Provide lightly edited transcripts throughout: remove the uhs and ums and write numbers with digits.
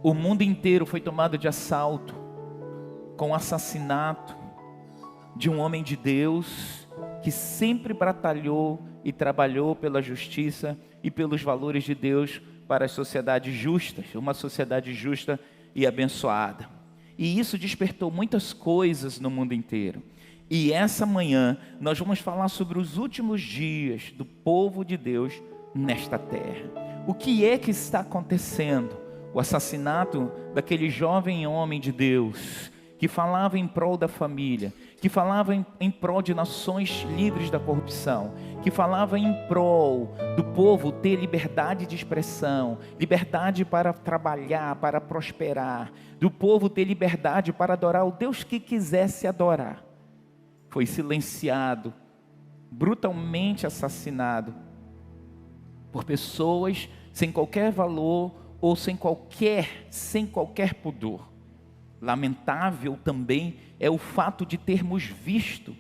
O mundo inteiro foi tomado de assalto com o assassinato de um homem de Deus que sempre batalhou e trabalhou pela justiça e pelos valores de Deus para as sociedades justas, uma sociedade justa e abençoada. E isso despertou muitas coisas no mundo inteiro. E essa manhã nós vamos falar sobre os últimos dias do povo de Deus nesta terra. O que é que está acontecendo? O assassinato daquele jovem homem de Deus que falava em prol da família, que falava em prol de nações livres da corrupção, que falava em prol do povo ter liberdade de expressão, liberdade para trabalhar, para prosperar, do povo ter liberdade para adorar o Deus que quisesse adorar. Foi silenciado, brutalmente assassinado por pessoas sem qualquer valor ou sem qualquer pudor. Lamentável também é o fato de termos visto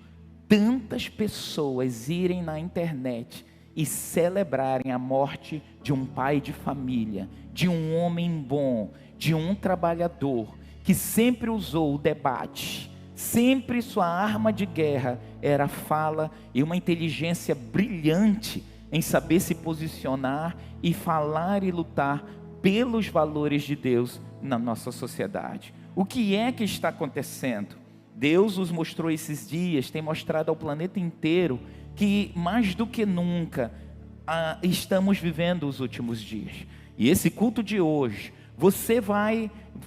tantas pessoas irem na internet e celebrarem a morte de um pai de família, de um homem bom, de um trabalhador, que sempre usou o debate, sempre sua arma de guerra era a fala e uma inteligência brilhante em saber se posicionar e falar e lutar pelos valores de Deus na nossa sociedade. O que é que está acontecendo? Deus nos mostrou esses dias, tem mostrado ao planeta inteiro que mais do que nunca estamos vivendo os últimos dias. E esse culto de hoje,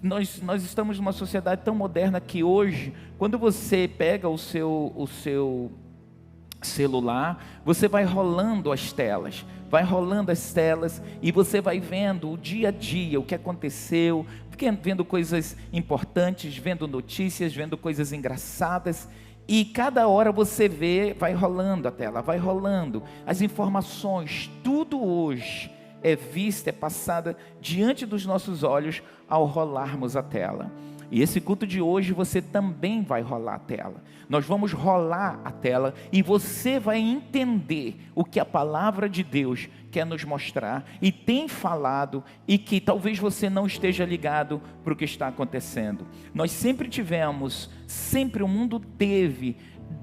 nós estamos numa sociedade tão moderna que hoje, quando você pega o seu celular, você vai rolando as telas e você vai vendo o dia a dia, o que aconteceu, vendo coisas importantes, vendo notícias, vendo coisas engraçadas, e cada hora você vê, vai rolando a tela, vai rolando as informações, tudo hoje é vista, é passada diante dos nossos olhos ao rolarmos a tela. E esse culto de hoje você também vai rolar a tela. Nós vamos rolar a tela e você vai entender o que a palavra de Deus quer nos mostrar e tem falado, e que talvez você não esteja ligado para o que está acontecendo. Nós sempre o mundo teve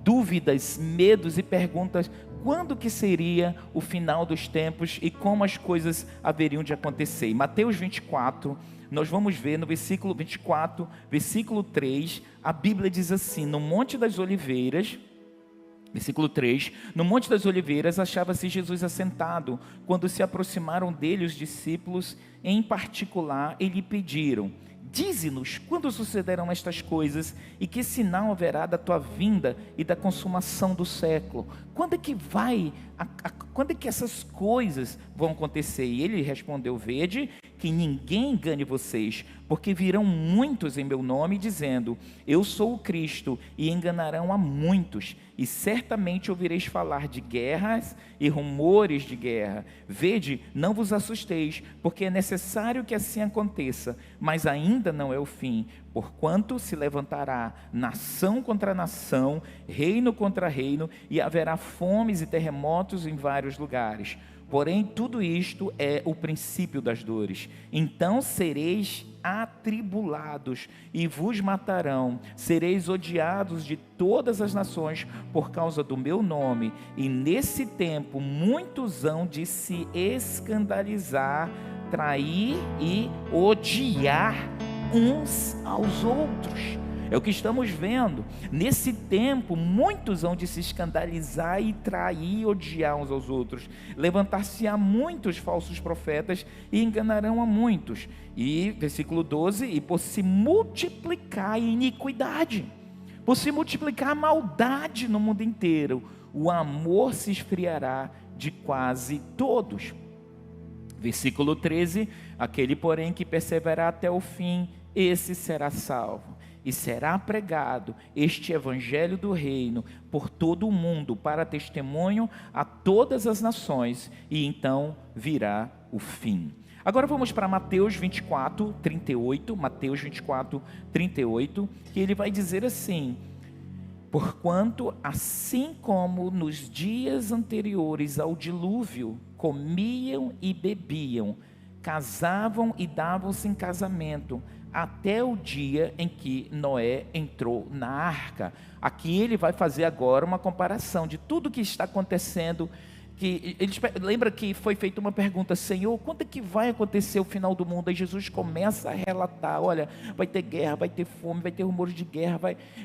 dúvidas, medos e perguntas: quando que seria o final dos tempos e como as coisas haveriam de acontecer? Em Mateus 24, nós vamos ver no versículo 24, versículo 3, a Bíblia diz assim: no Monte das Oliveiras, versículo 3, no Monte das Oliveiras achava-se Jesus assentado, quando se aproximaram dele os discípulos, em particular, e lhe pediram: dize-nos quando sucederão estas coisas, e que sinal haverá da tua vinda e da consumação do século? Quando é que essas coisas vão acontecer? E ele respondeu: vede que ninguém engane vocês, porque virão muitos em meu nome dizendo: eu sou o Cristo, e enganarão a muitos, e certamente ouvireis falar de guerras e rumores de guerra. Vede, não vos assusteis, porque é necessário que assim aconteça, mas ainda não é o fim, porquanto se levantará nação contra nação, reino contra reino, e haverá fomes e terremotos em vários lugares. Porém, tudo isto é o princípio das dores. Então sereis atribulados e vos matarão, sereis odiados de todas as nações por causa do meu nome, e nesse tempo muitos hão de se escandalizar, trair e odiar uns aos outros. É o que estamos vendo. Nesse tempo, muitos hão de se escandalizar e trair e odiar uns aos outros. Levantar-se-á muitos falsos profetas e enganarão a muitos. E, versículo 12, e por se multiplicar a iniquidade, por se multiplicar a maldade no mundo inteiro, o amor se esfriará de quase todos. Versículo 13, aquele porém que perseverar até o fim, esse será salvo. E será pregado este evangelho do reino por todo o mundo, para testemunho a todas as nações, e então virá o fim. Agora vamos para Mateus 24, 38, Mateus 24, 38, que ele vai dizer assim: porquanto assim como nos dias anteriores ao dilúvio, comiam e bebiam, casavam e davam-se em casamento, até o dia em que Noé entrou na arca. Aqui ele vai fazer agora uma comparação de tudo que está acontecendo. Lembra que foi feita uma pergunta: Senhor, quando é que vai acontecer o final do mundo? Aí Jesus começa a relatar: olha, vai ter guerra, vai ter fome, vai ter rumores de guerra,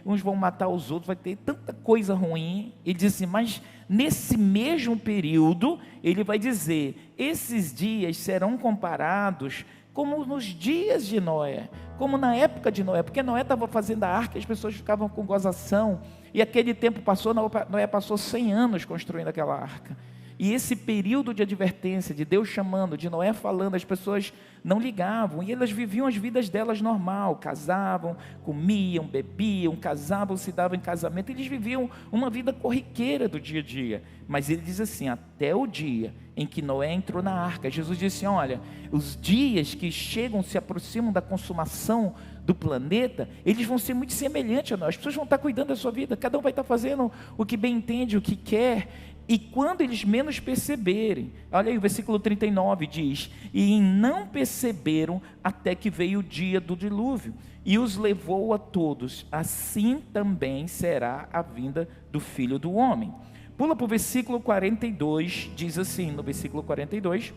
uns vão matar os outros, vai ter tanta coisa ruim. Ele diz assim, mas nesse mesmo período, ele vai dizer, esses dias serão comparados como nos dias de Noé, como na época de Noé, porque Noé estava fazendo a arca e as pessoas ficavam com gozação, e aquele tempo passou, Noé passou 100 anos construindo aquela arca. E esse período de advertência, de Deus chamando, de Noé falando, as pessoas não ligavam, e elas viviam as vidas delas normal, casavam, comiam, bebiam, casavam, se davam em casamento, eles viviam uma vida corriqueira do dia a dia. Mas ele diz assim, até o dia em que Noé entrou na arca, Jesus disse, olha, os dias que chegam, se aproximam da consumação do planeta, eles vão ser muito semelhantes a nós, as pessoas vão estar cuidando da sua vida, cada um vai estar fazendo o que bem entende, o que quer. E quando eles menos perceberem, olha aí o versículo 39 diz, e não perceberam até que veio o dia do dilúvio, e os levou a todos, assim também será a vinda do Filho do Homem. Pula para o versículo 42, diz assim, no versículo 42,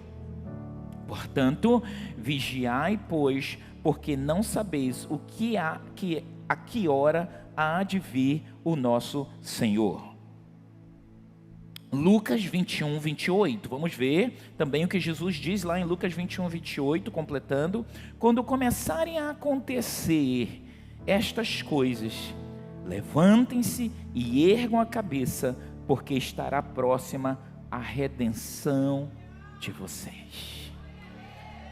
portanto, vigiai, pois, porque não sabeis a que hora há de vir o nosso Senhor. Lucas 21, 28, vamos ver também o que Jesus diz lá em Lucas 21, 28, completando, quando começarem a acontecer estas coisas, levantem-se e ergam a cabeça, porque estará próxima a redenção de vocês.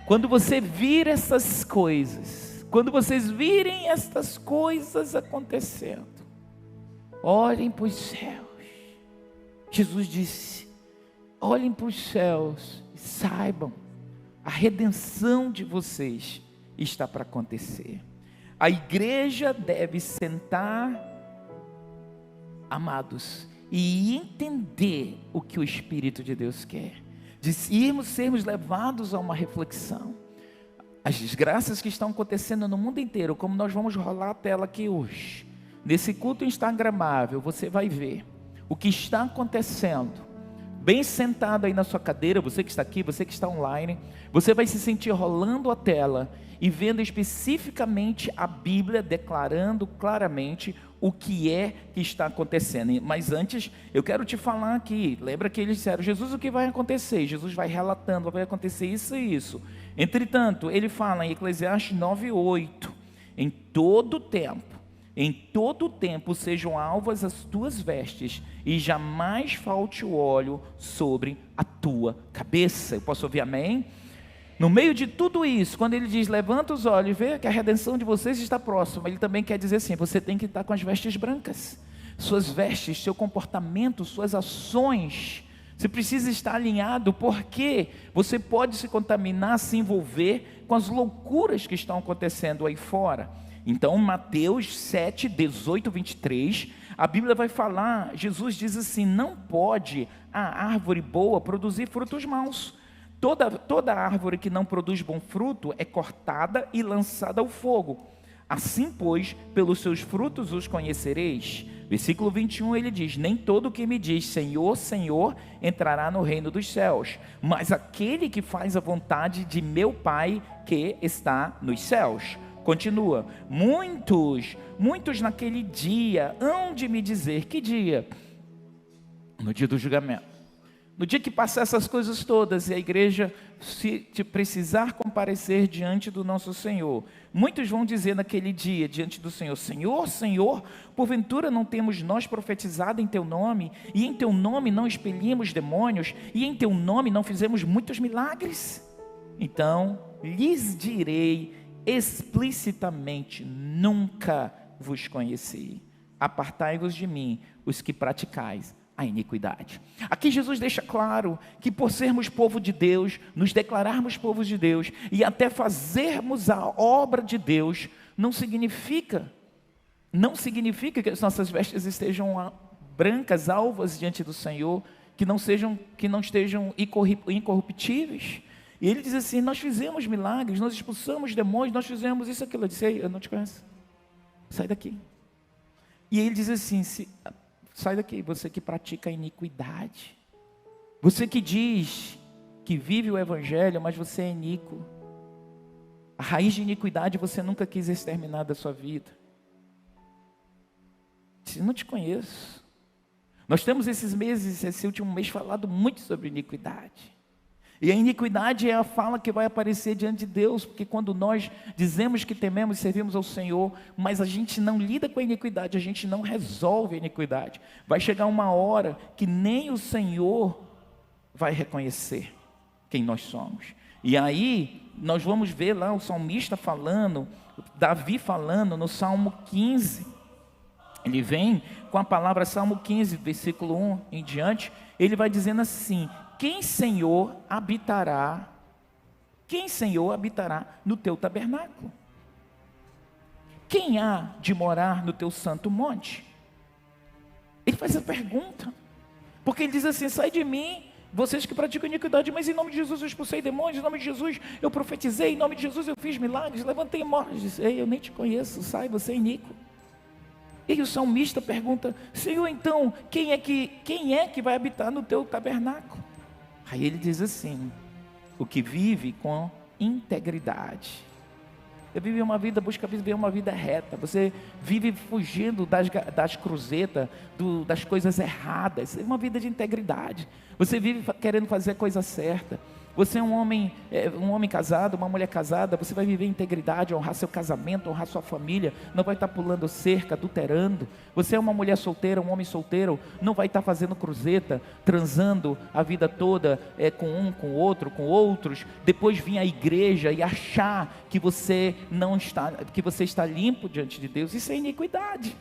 Quando você vir essas coisas, quando vocês virem estas coisas acontecendo, olhem para os céus. Jesus disse, olhem para os céus e saibam, a redenção de vocês está para acontecer. A igreja deve sentar, amados, e entender o que o Espírito de Deus quer. De sermos levados a uma reflexão. As desgraças que estão acontecendo no mundo inteiro, como nós vamos rolar a tela aqui hoje. Nesse culto instagramável, você vai ver o que está acontecendo, bem sentado aí na sua cadeira, você que está aqui, você que está online, você vai se sentir rolando a tela e vendo especificamente a Bíblia declarando claramente o que é que está acontecendo. Mas antes, eu quero te falar aqui, lembra que eles disseram, Jesus, o que vai acontecer? Jesus vai relatando, vai acontecer isso e isso. Entretanto, ele fala em Eclesiastes 9:8, em todo tempo sejam alvas as tuas vestes, e jamais falte o óleo sobre a tua cabeça. Eu posso ouvir amém? No meio de tudo isso, quando ele diz, levanta os olhos e vê que a redenção de vocês está próxima, ele também quer dizer assim, você tem que estar com as vestes brancas. Suas vestes, seu comportamento, suas ações, você precisa estar alinhado, porque você pode se contaminar, se envolver com as loucuras que estão acontecendo aí fora. Então, Mateus 7, 18, 23, a Bíblia vai falar, Jesus diz assim, não pode a árvore boa produzir frutos maus. Toda árvore que não produz bom fruto é cortada e lançada ao fogo. Assim, pois, pelos seus frutos os conhecereis. Versículo 21, ele diz, nem todo que me diz, Senhor, Senhor, entrará no reino dos céus, mas aquele que faz a vontade de meu Pai que está nos céus. Continua, muitos naquele dia hão de me dizer, que dia? No dia do julgamento. No dia que passar essas coisas todas e a igreja se precisar comparecer diante do nosso Senhor, muitos vão dizer naquele dia diante do Senhor, Senhor, Senhor, porventura não temos nós profetizado em teu nome, e em teu nome não expelimos demônios, e em teu nome não fizemos muitos milagres? Então lhes direi explicitamente, nunca vos conheci, apartai-vos de mim, os que praticais a iniquidade. Aqui Jesus deixa claro que por sermos povo de Deus, nos declararmos povos de Deus e até fazermos a obra de Deus, não significa que as nossas vestes estejam brancas, alvas diante do Senhor, que não estejam incorruptíveis. E ele diz assim: nós fizemos milagres, nós expulsamos demônios, nós fizemos isso, aquilo. Eu disse: ei, eu não te conheço, sai daqui. E ele diz assim: sai daqui, você que pratica a iniquidade, você que diz que vive o evangelho, mas você é iníquo. A raiz de iniquidade você nunca quis exterminar da sua vida. Eu não te conheço. Nós temos esses meses, esse último mês, falado muito sobre iniquidade. E a iniquidade é a fala que vai aparecer diante de Deus, porque quando nós dizemos que tememos e servimos ao Senhor, mas a gente não lida com a iniquidade, a gente não resolve a iniquidade, vai chegar uma hora que nem o Senhor vai reconhecer quem nós somos. E aí, nós vamos ver lá o salmista falando, Davi falando no Salmo 15, ele vem com a palavra Salmo 15, versículo 1 em diante, ele vai dizendo assim: quem, Senhor, habitará no teu tabernáculo? Quem há de morar no teu santo monte? Ele faz essa pergunta, porque ele diz assim: sai de mim, vocês que praticam iniquidade, mas em nome de Jesus eu expulsei demônios, em nome de Jesus eu profetizei, em nome de Jesus eu fiz milagres, levantei mortos. Diz: ei, eu nem te conheço, sai, você é iníquo. E o salmista pergunta: Senhor, então, quem é que vai habitar no teu tabernáculo? Aí ele diz assim: o que vive com integridade. Você vive uma vida, busca viver uma vida reta. Você vive fugindo das cruzetas, das coisas erradas. É uma vida de integridade. Você vive querendo fazer a coisa certa. Você é um homem casado, uma mulher casada. Você vai viver integridade, honrar seu casamento, honrar sua família. Não vai estar pulando cerca, adulterando. Você é uma mulher solteira, um homem solteiro. Não vai estar fazendo cruzeta, transando a vida toda com um, com outro, com outros. Depois vir à igreja e achar que você está limpo diante de Deus. Isso é iniquidade.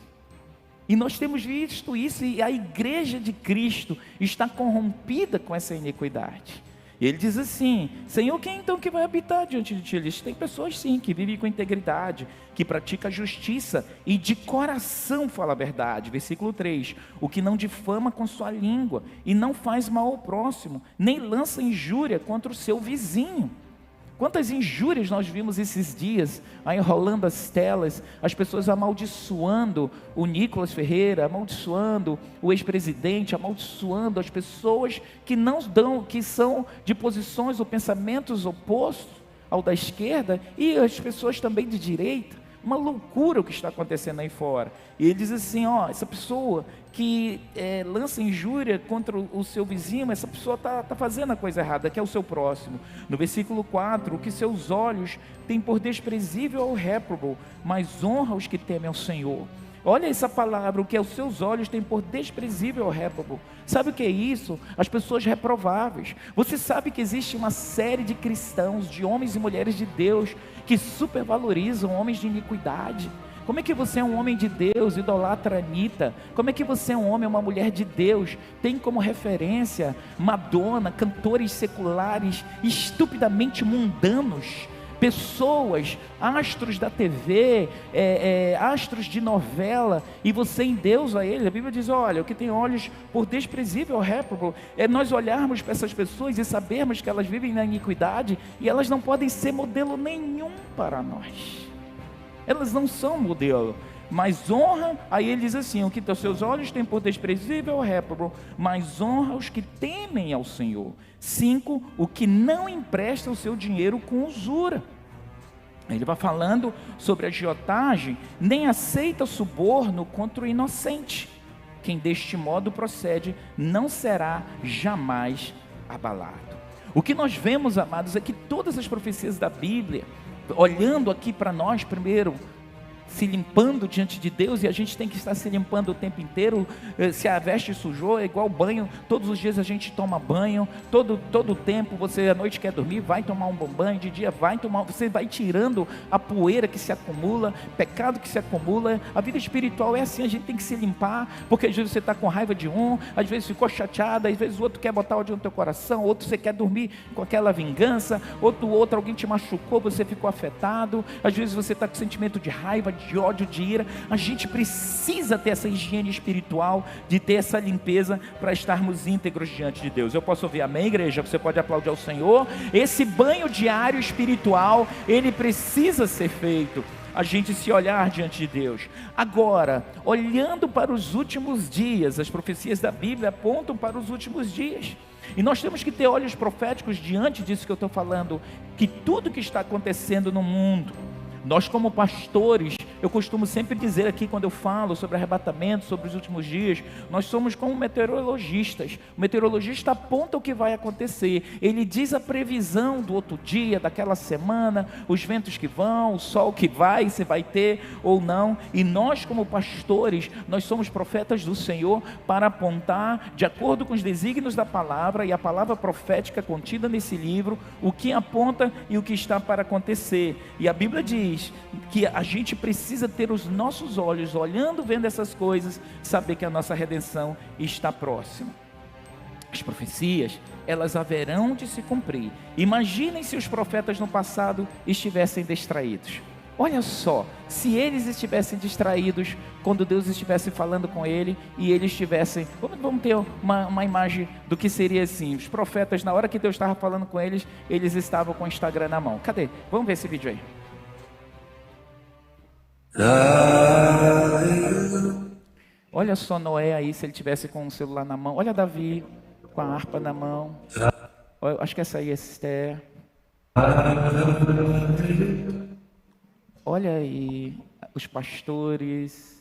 E nós temos visto isso, e a igreja de Cristo está corrompida com essa iniquidade. E ele diz assim: Senhor, quem então que vai habitar diante de ti? Eles tem pessoas sim, que vivem com integridade, que pratica a justiça e de coração fala a verdade. Versículo 3, o que não difama com sua língua e não faz mal ao próximo, nem lança injúria contra o seu vizinho. Quantas injúrias nós vimos esses dias, aí rolando as telas, as pessoas amaldiçoando o Nicolas Ferreira, amaldiçoando o ex-presidente, amaldiçoando as pessoas que são de posições ou pensamentos opostos ao da esquerda, e as pessoas também de direita. Uma loucura o que está acontecendo aí fora. E ele diz assim: essa pessoa que lança injúria contra o seu vizinho, essa pessoa está fazendo a coisa errada, que é o seu próximo. No versículo 4, o que seus olhos têm por desprezível ao réprobo, mas honra os que temem ao Senhor. Olha essa palavra: o que os seus olhos têm por desprezível ao réprobo. Sabe o que é isso? As pessoas reprováveis. Você sabe que existe uma série de cristãos, de homens e mulheres de Deus, que supervalorizam homens de iniquidade. Como é que você é um homem de Deus, idolatra a Anitta? Como é que você é um homem, uma mulher de Deus, tem como referência Madonna, cantores seculares, estupidamente mundanos, pessoas, astros da TV, astros de novela, e você endeusa ele? A Bíblia diz: olha, o que tem olhos por desprezível ao réprobo, é nós olharmos para essas pessoas e sabermos que elas vivem na iniquidade, e elas não podem ser modelo nenhum para nós. Elas não são modelo, mas honra, aí ele diz assim: o que os seus olhos têm por desprezível ao réprobo, mas honra os que temem ao Senhor. 5, o que não empresta o seu dinheiro com usura. Ele vai falando sobre a agiotagem, nem aceita suborno contra o inocente. Quem deste modo procede não será jamais abalado. O que nós vemos, amados, é que todas as profecias da Bíblia, olhando aqui para nós primeiro, se limpando diante de Deus, e a gente tem que estar se limpando o tempo inteiro. Se a veste sujou, é igual banho, todos os dias a gente toma banho, todo o tempo. Você à noite quer dormir, vai tomar um bom banho, de dia você vai tirando a poeira que se acumula, pecado que se acumula. A vida espiritual é assim, a gente tem que se limpar, porque às vezes você está com raiva de um, às vezes ficou chateado, às vezes o outro quer botar ódio no teu coração, outro você quer dormir com aquela vingança, outro alguém te machucou, você ficou afetado, às vezes você está com sentimento de raiva, de ódio, de ira. A gente precisa ter essa higiene espiritual, de ter essa limpeza para estarmos íntegros diante de Deus. Eu posso ouvir amém, igreja? Você pode aplaudir ao Senhor. Esse banho diário espiritual, ele precisa ser feito. A gente se olhar diante de Deus. Agora, olhando para os últimos dias, as profecias da Bíblia apontam para os últimos dias. E nós temos que ter olhos proféticos diante disso que eu estou falando, que tudo que está acontecendo no mundo, nós como pastores, eu costumo sempre dizer aqui quando eu falo sobre arrebatamento, sobre os últimos dias, nós somos como meteorologistas. O meteorologista aponta o que vai acontecer, ele diz a previsão do outro dia, daquela semana, os ventos que vão, o sol que vai, se vai ter ou não. E nós como pastores, nós somos profetas do Senhor para apontar, de acordo com os desígnios da palavra e a palavra profética contida nesse livro, o que aponta e o que está para acontecer. E a Bíblia diz que a gente precisa ter os nossos olhos olhando, vendo essas coisas, saber que a nossa redenção está próxima. As profecias, elas haverão de se cumprir. Imaginem se os profetas no passado estivessem distraídos. Olha só, se eles estivessem distraídos quando Deus estivesse falando com ele e eles estivessem... Vamos ter uma imagem do que seria assim. Os profetas, na hora que Deus estava falando com eles, eles estavam com o Instagram na mão. Cadê? Vamos ver esse vídeo aí. Olha só Noé aí, se ele tivesse com o celular na mão. Olha Davi com a harpa na mão. Acho que essa aí é Esther. Olha aí os pastores.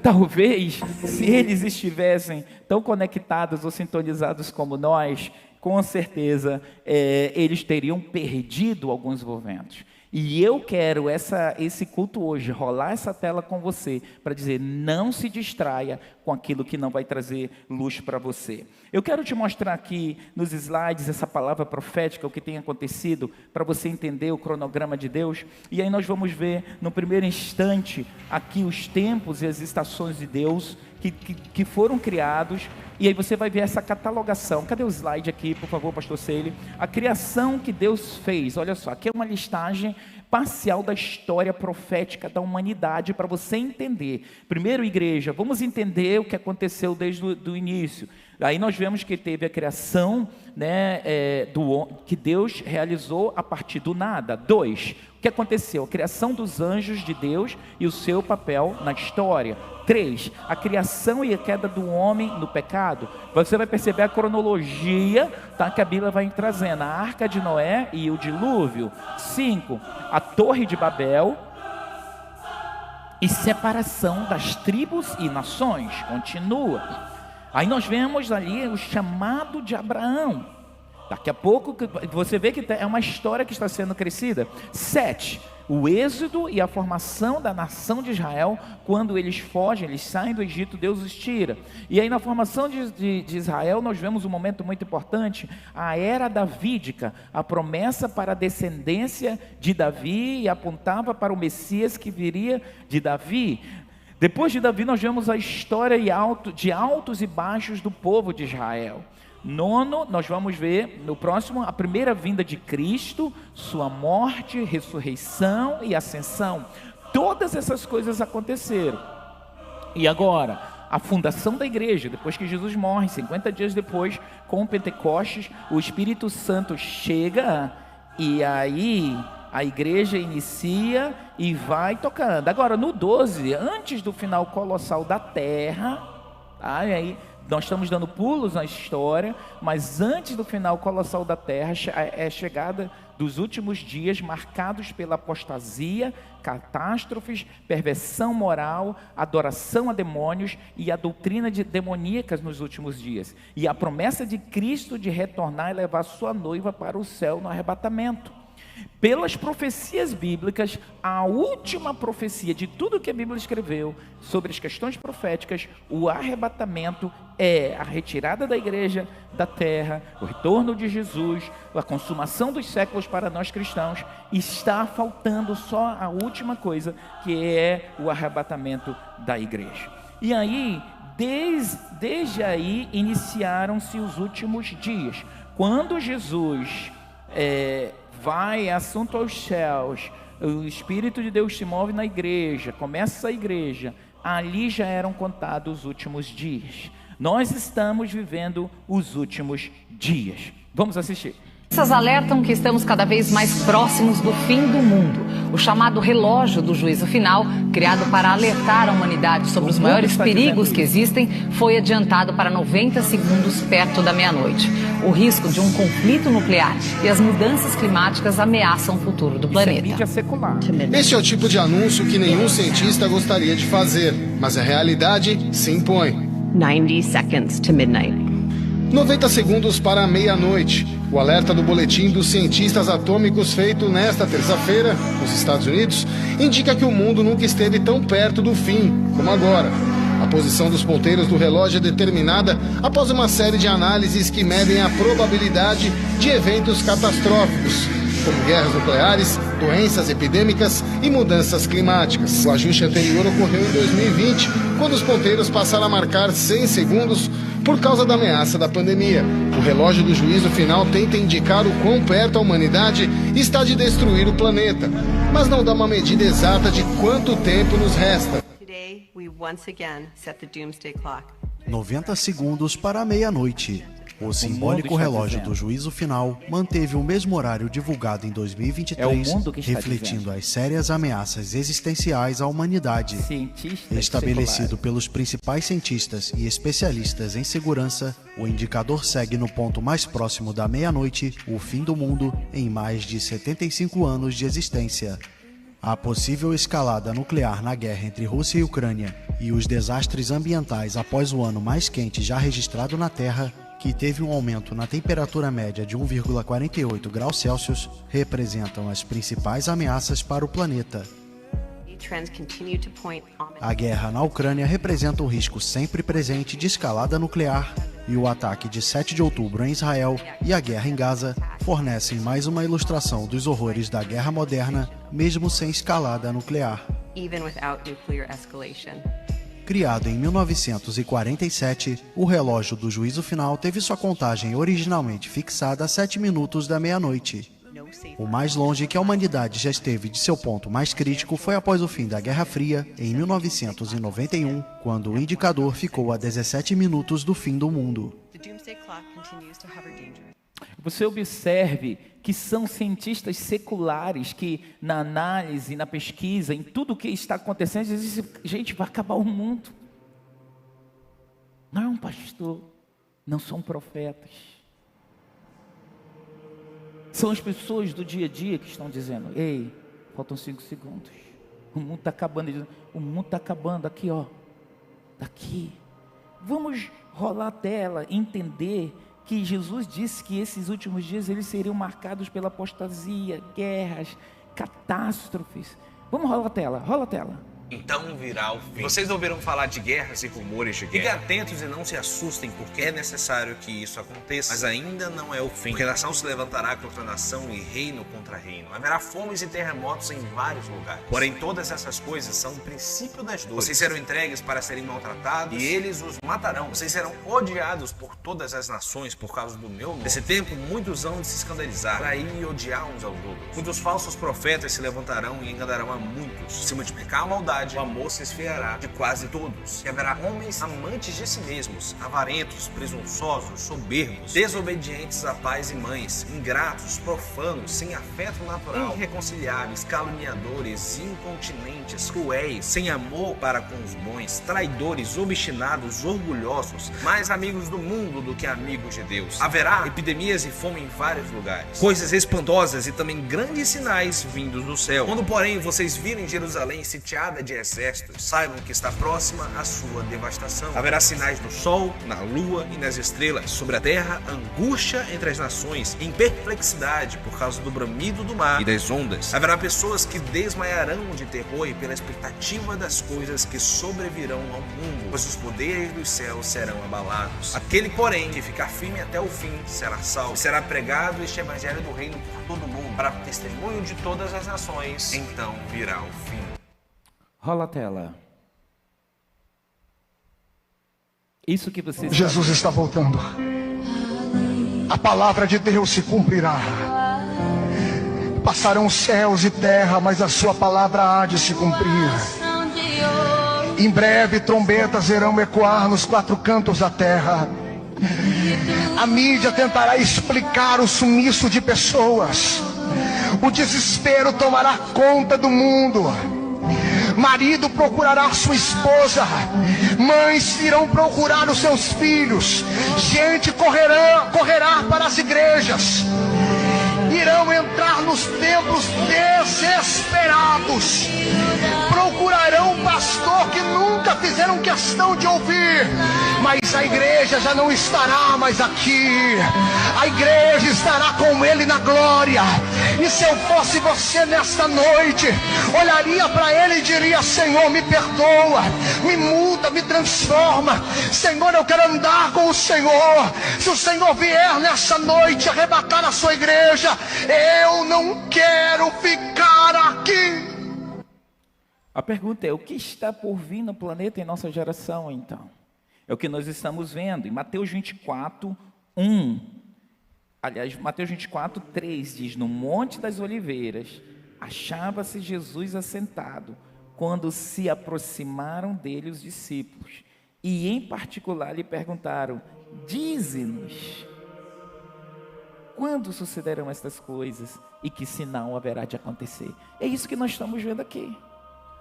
Talvez, se eles estivessem tão conectados ou sintonizados como nós, com certeza eles teriam perdido alguns momentos. E eu quero esse culto hoje, rolar essa tela com você, para dizer, não se distraia com aquilo que não vai trazer luz para você. Eu quero te mostrar aqui nos slides essa palavra profética, o que tem acontecido, para você entender o cronograma de Deus. E aí nós vamos ver, no primeiro instante, aqui os tempos e as estações de Deus, que foram criados. E aí você vai ver essa catalogação. Cadê o slide aqui, por favor, pastor Ceile? A criação que Deus fez. Olha só, aqui é uma listagem parcial da história profética da humanidade, para você entender. Primeiro, igreja, vamos entender o que aconteceu desde o início. Aí nós vemos que teve a criação, né, que Deus realizou a partir do nada. 2, o que aconteceu? A criação dos anjos de Deus e o seu papel na história. 3, a criação e a queda do homem no pecado. Você vai perceber a cronologia, tá, que a Bíblia vai trazendo. A arca de Noé e o dilúvio. 5, a torre de Babel e separação das tribos e nações. Continua. Aí nós vemos ali o chamado de Abraão. Daqui a pouco você vê que é uma história que está sendo crescida. 7, o êxodo e a formação da nação de Israel. Quando eles fogem, eles saem do Egito, Deus os tira. E aí na formação de Israel nós vemos um momento muito importante, a era davídica, a promessa para a descendência de Davi, e apontava para o Messias que viria de Davi. Depois de Davi nós vemos a história de altos e baixos do povo de Israel. 9, nós vamos ver no próximo a primeira vinda de Cristo, sua morte, ressurreição e ascensão. Todas essas coisas aconteceram. E agora, a fundação da igreja, depois que Jesus morre, 50 dias depois, com o Pentecostes, o Espírito Santo chega e aí a igreja inicia e vai tocando. Agora, no 12, antes do final colossal da terra, aí nós estamos dando pulos na história, mas antes do final colossal da terra, é a chegada dos últimos dias, marcados pela apostasia, catástrofes, perversão moral, adoração a demônios e a doutrina demoníacas nos últimos dias. E a promessa de Cristo de retornar e levar sua noiva para o céu no arrebatamento. Pelas profecias bíblicas, a última profecia de tudo que a Bíblia escreveu sobre as questões proféticas, o arrebatamento é a retirada da igreja da terra, o retorno de Jesus, a consumação dos séculos para nós cristãos. Está faltando só a última coisa, que é o arrebatamento da igreja. E aí, desde aí, iniciaram-se os últimos dias. Quando Jesus vai, é assunto aos céus, o Espírito de Deus se move na igreja, começa a igreja, ali já eram contados os últimos dias. Nós estamos vivendo os últimos dias. Vamos assistir. Essas alertam que estamos cada vez mais próximos do fim do mundo. O chamado relógio do juízo final, criado para alertar a humanidade sobre os maiores perigos que existem, foi adiantado para 90 segundos perto da meia-noite. O risco de um conflito nuclear e as mudanças climáticas ameaçam o futuro do planeta. Mídia secular. Esse é o tipo de anúncio que nenhum cientista gostaria de fazer, mas a realidade se impõe. 90 seconds to midnight. 90 segundos para a meia-noite. O alerta do boletim dos cientistas atômicos feito nesta terça-feira, nos Estados Unidos, indica que o mundo nunca esteve tão perto do fim como agora. A posição dos ponteiros do relógio é determinada após uma série de análises que medem a probabilidade de eventos catastróficos, como guerras nucleares, doenças epidêmicas e mudanças climáticas. O ajuste anterior ocorreu em 2020, quando os ponteiros passaram a marcar 100 segundos por causa da ameaça da pandemia. O relógio do juízo final tenta indicar o quão perto a humanidade está de destruir o planeta, mas não dá uma medida exata de quanto tempo nos resta. Today, we once again set the doomsday clock. 90 segundos para a meia-noite. O simbólico relógio do juízo final manteve o mesmo horário divulgado em 2023, refletindo as sérias ameaças existenciais à humanidade. Estabelecido pelos principais cientistas e especialistas em segurança, o indicador segue no ponto mais próximo da meia-noite, o fim do mundo, em mais de 75 anos de existência. A possível escalada nuclear na guerra entre Rússia e Ucrânia e os desastres ambientais após o ano mais quente já registrado na Terra, que teve um aumento na temperatura média de 1,48 graus Celsius, representam as principais ameaças para o planeta. A guerra na Ucrânia representa o risco sempre presente de escalada nuclear, e o ataque de 7 de outubro em Israel e a guerra em Gaza fornecem mais uma ilustração dos horrores da guerra moderna, mesmo sem escalada nuclear. Criado em 1947, o relógio do juízo final teve sua contagem originalmente fixada a 7 minutos da meia-noite. O mais longe que a humanidade já esteve de seu ponto mais crítico foi após o fim da Guerra Fria, em 1991, quando o indicador ficou a 17 minutos do fim do mundo. Você observe que são cientistas seculares que na análise, na pesquisa, em tudo o que está acontecendo, dizem, gente, vai acabar o mundo. Não é um pastor, não são profetas. São as pessoas do dia a dia que estão dizendo, ei, faltam 5 segundos. O mundo está acabando. O mundo está acabando aqui, ó. Daqui. Vamos rolar a tela, entender que Jesus disse que esses últimos dias eles seriam marcados pela apostasia, guerras, catástrofes. Vamos rolar a tela, rola a tela. Então virá o fim. Vocês ouviram falar de guerras e rumores de guerra? Fiquem atentos e não se assustem, porque é necessário que isso aconteça. Mas ainda não é o fim. Porque nação se levantará contra nação e reino contra reino. Haverá fomes e terremotos em vários lugares. Porém, todas essas coisas são o princípio das dores. Vocês serão entregues para serem maltratados e eles os matarão. Vocês serão odiados por todas as nações por causa do meu nome. Nesse tempo, muitos hão de se escandalizar, trair e odiar uns aos outros. Muitos falsos profetas se levantarão e enganarão a muitos. Se multiplicar a maldade, o amor se esfriará de quase todos. E haverá homens amantes de si mesmos, avarentos, presunçosos, soberbos, desobedientes a pais e mães, ingratos, profanos, sem afeto natural, irreconciliáveis, caluniadores, incontinentes, cruéis, sem amor para com os bons, traidores, obstinados, orgulhosos, mais amigos do mundo do que amigos de Deus. Haverá epidemias e fome em vários lugares, coisas espantosas e também grandes sinais vindos do céu. Quando, porém, vocês virem Jerusalém sitiada de exércitos, saibam que está próxima a sua devastação. Haverá sinais no sol, na lua e nas estrelas. Sobre a terra, angústia entre as nações, em perplexidade por causa do bramido do mar e das ondas. Haverá pessoas que desmaiarão de terror e pela expectativa das coisas que sobrevirão ao mundo, pois os poderes dos céus serão abalados. Aquele, porém, que ficar firme até o fim será salvo. E será pregado este evangelho do reino por todo o mundo, para testemunho de todas as nações. Então virá o fim. Rola a tela. Isso que você... Jesus está voltando. A palavra de Deus se cumprirá. Passarão céus e terra, mas a sua palavra há de se cumprir. Em breve trombetas irão ecoar nos 4 cantos da terra. A mídia tentará explicar o sumiço de pessoas. O desespero tomará conta do mundo. Marido procurará sua esposa. Mães irão procurar os seus filhos. Gente correrá para as igrejas. Irão entrar nos templos desesperados. Procurarão um pastor que nunca fizeram questão de ouvir. Mas a igreja já não estará mais aqui. A igreja estará com ele na glória. E se eu fosse você nesta noite, olharia para ele e diria: Senhor, me perdoa, me muda, me transforma. Senhor, eu quero andar com o Senhor. Se o Senhor vier nessa noite arrebatar a sua igreja, eu não quero ficar aqui. A pergunta é: o que está por vir no planeta em nossa geração, então? É o que nós estamos vendo. Em Mateus 24, 1. Aliás, Mateus 24, 3 diz: no Monte das Oliveiras achava-se Jesus assentado, quando se aproximaram dele os discípulos. E em particular lhe perguntaram: dize-nos, quando sucederão estas coisas e que sinal haverá de acontecer? É isso que nós estamos vendo aqui.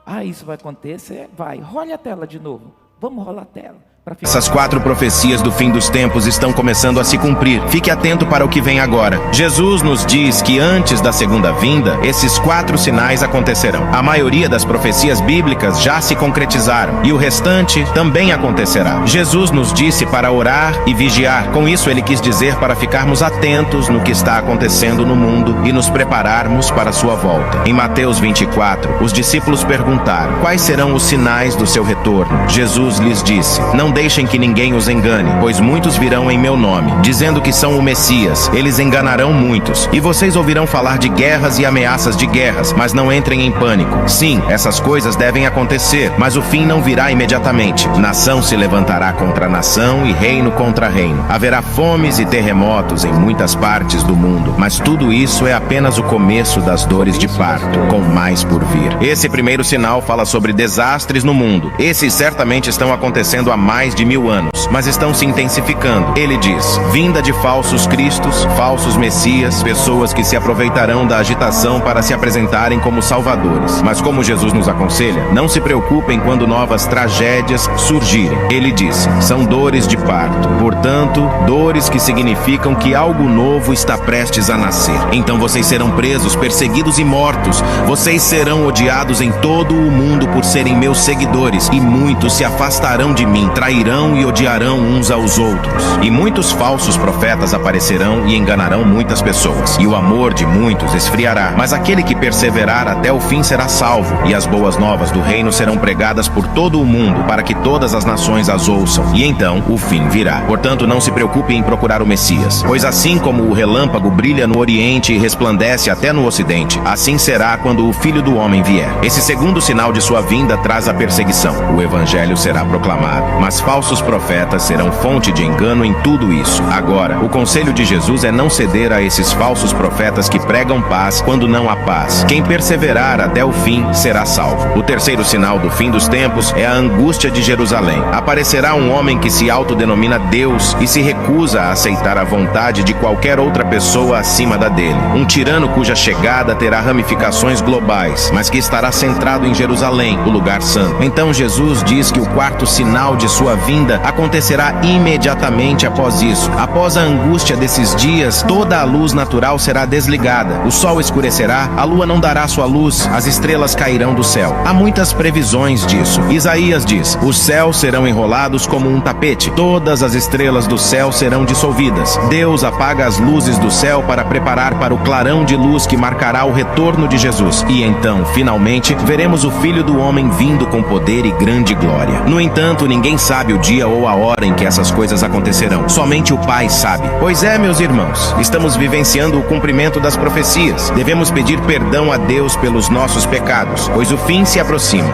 Ah, isso vai acontecer? Vai. Rola a tela de novo. Vamos rolar a tela. Essas 4 profecias do fim dos tempos estão começando a se cumprir. Fique atento para o que vem agora. Jesus nos diz que antes da segunda vinda, esses 4 sinais acontecerão. A maioria das profecias bíblicas já se concretizaram e o restante também acontecerá. Jesus nos disse para orar e vigiar. Com isso, ele quis dizer para ficarmos atentos no que está acontecendo no mundo e nos prepararmos para a sua volta. Em Mateus 24, os discípulos perguntaram: quais serão os sinais do seu retorno? Jesus lhes disse: não deixem que ninguém os engane, pois muitos virão em meu nome, dizendo que são o Messias. Eles enganarão muitos. E vocês ouvirão falar de guerras e ameaças de guerras, mas não entrem em pânico. Sim, essas coisas devem acontecer, mas o fim não virá imediatamente. Nação se levantará contra nação e reino contra reino. Haverá fomes e terremotos em muitas partes do mundo, mas tudo isso é apenas o começo das dores de parto, com mais por vir. Esse primeiro sinal fala sobre desastres no mundo. Esses certamente estão acontecendo há mais de 1000 anos, mas estão se intensificando. Ele diz: vinda de falsos cristos, falsos messias, pessoas que se aproveitarão da agitação para se apresentarem como salvadores. Mas como Jesus nos aconselha, não se preocupem quando novas tragédias surgirem. Ele disse: são dores de parto, portanto, dores que significam que algo novo está prestes a nascer. Então vocês serão presos, perseguidos e mortos. Vocês serão odiados em todo o mundo por serem meus seguidores, e muitos se afastarão de mim, trairão e odiarão uns aos outros. E muitos falsos profetas aparecerão e enganarão muitas pessoas. E o amor de muitos esfriará. Mas aquele que perseverar até o fim será salvo. E as boas novas do reino serão pregadas por todo o mundo, para que todas as nações as ouçam. E então o fim virá. Portanto, não se preocupe em procurar o Messias. Pois assim como o relâmpago brilha no oriente e resplandece até no ocidente, assim será quando o Filho do Homem vier. Esse segundo sinal de sua vinda traz a perseguição. O evangelho será proclamado, mas falsos profetas serão fonte de engano em tudo isso. Agora, o conselho de Jesus é não ceder a esses falsos profetas que pregam paz quando não há paz. Quem perseverar até o fim será salvo. O terceiro sinal do fim dos tempos é a angústia de Jerusalém. Aparecerá um homem que se autodenomina Deus e se recusa a aceitar a vontade de qualquer outra pessoa acima da dele. Um tirano cuja chegada terá ramificações globais, mas que estará centrado em Jerusalém, o lugar santo. Então Jesus diz que o quarto sinal de sua vinda acontecerá imediatamente após isso. Após a angústia desses dias, toda a luz natural será desligada. O sol escurecerá, a lua não dará sua luz, as estrelas cairão do céu. Há muitas previsões disso. Isaías diz: os céus serão enrolados como um tapete, todas as estrelas do céu serão dissolvidas. Deus apaga as luzes do céu para preparar para o clarão de luz que marcará o retorno de Jesus. E então, finalmente, veremos o Filho do Homem vindo com poder e grande glória. No entanto, ninguém sabe o dia ou a hora em que essas coisas acontecerão. Somente o Pai sabe. Pois é, meus irmãos, estamos vivenciando o cumprimento das profecias. Devemos pedir perdão a Deus pelos nossos pecados, pois o fim se aproxima.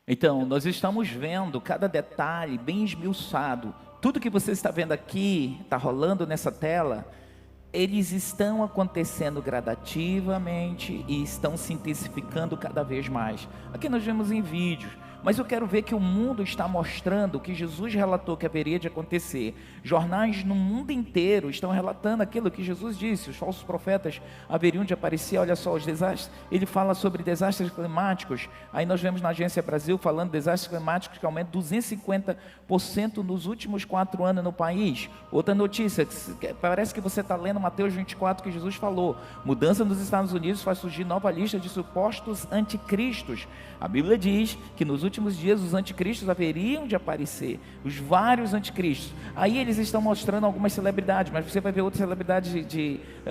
Então, nós estamos vendo cada detalhe bem esmiuçado. Tudo que você está vendo aqui, está rolando nessa tela, eles estão acontecendo gradativamente e estão se intensificando cada vez mais. Aqui nós vemos em vídeos, mas eu quero ver que o mundo está mostrando o que Jesus relatou que haveria de acontecer. Jornais no mundo inteiro estão relatando aquilo que Jesus disse. Os falsos profetas haveriam de aparecer. Olha só, os desastres. Ele fala sobre desastres climáticos. Aí nós vemos na Agência Brasil falando de desastres climáticos que aumentam 250% nos últimos 4 anos no país. Outra notícia, parece que você está lendo Mateus 24, que Jesus falou. Mudança nos Estados Unidos faz surgir nova lista de supostos anticristos. A Bíblia diz que nos últimos dias os anticristos haveriam de aparecer, os vários anticristos. Aí eles estão mostrando algumas celebridades, mas você vai ver outras celebridades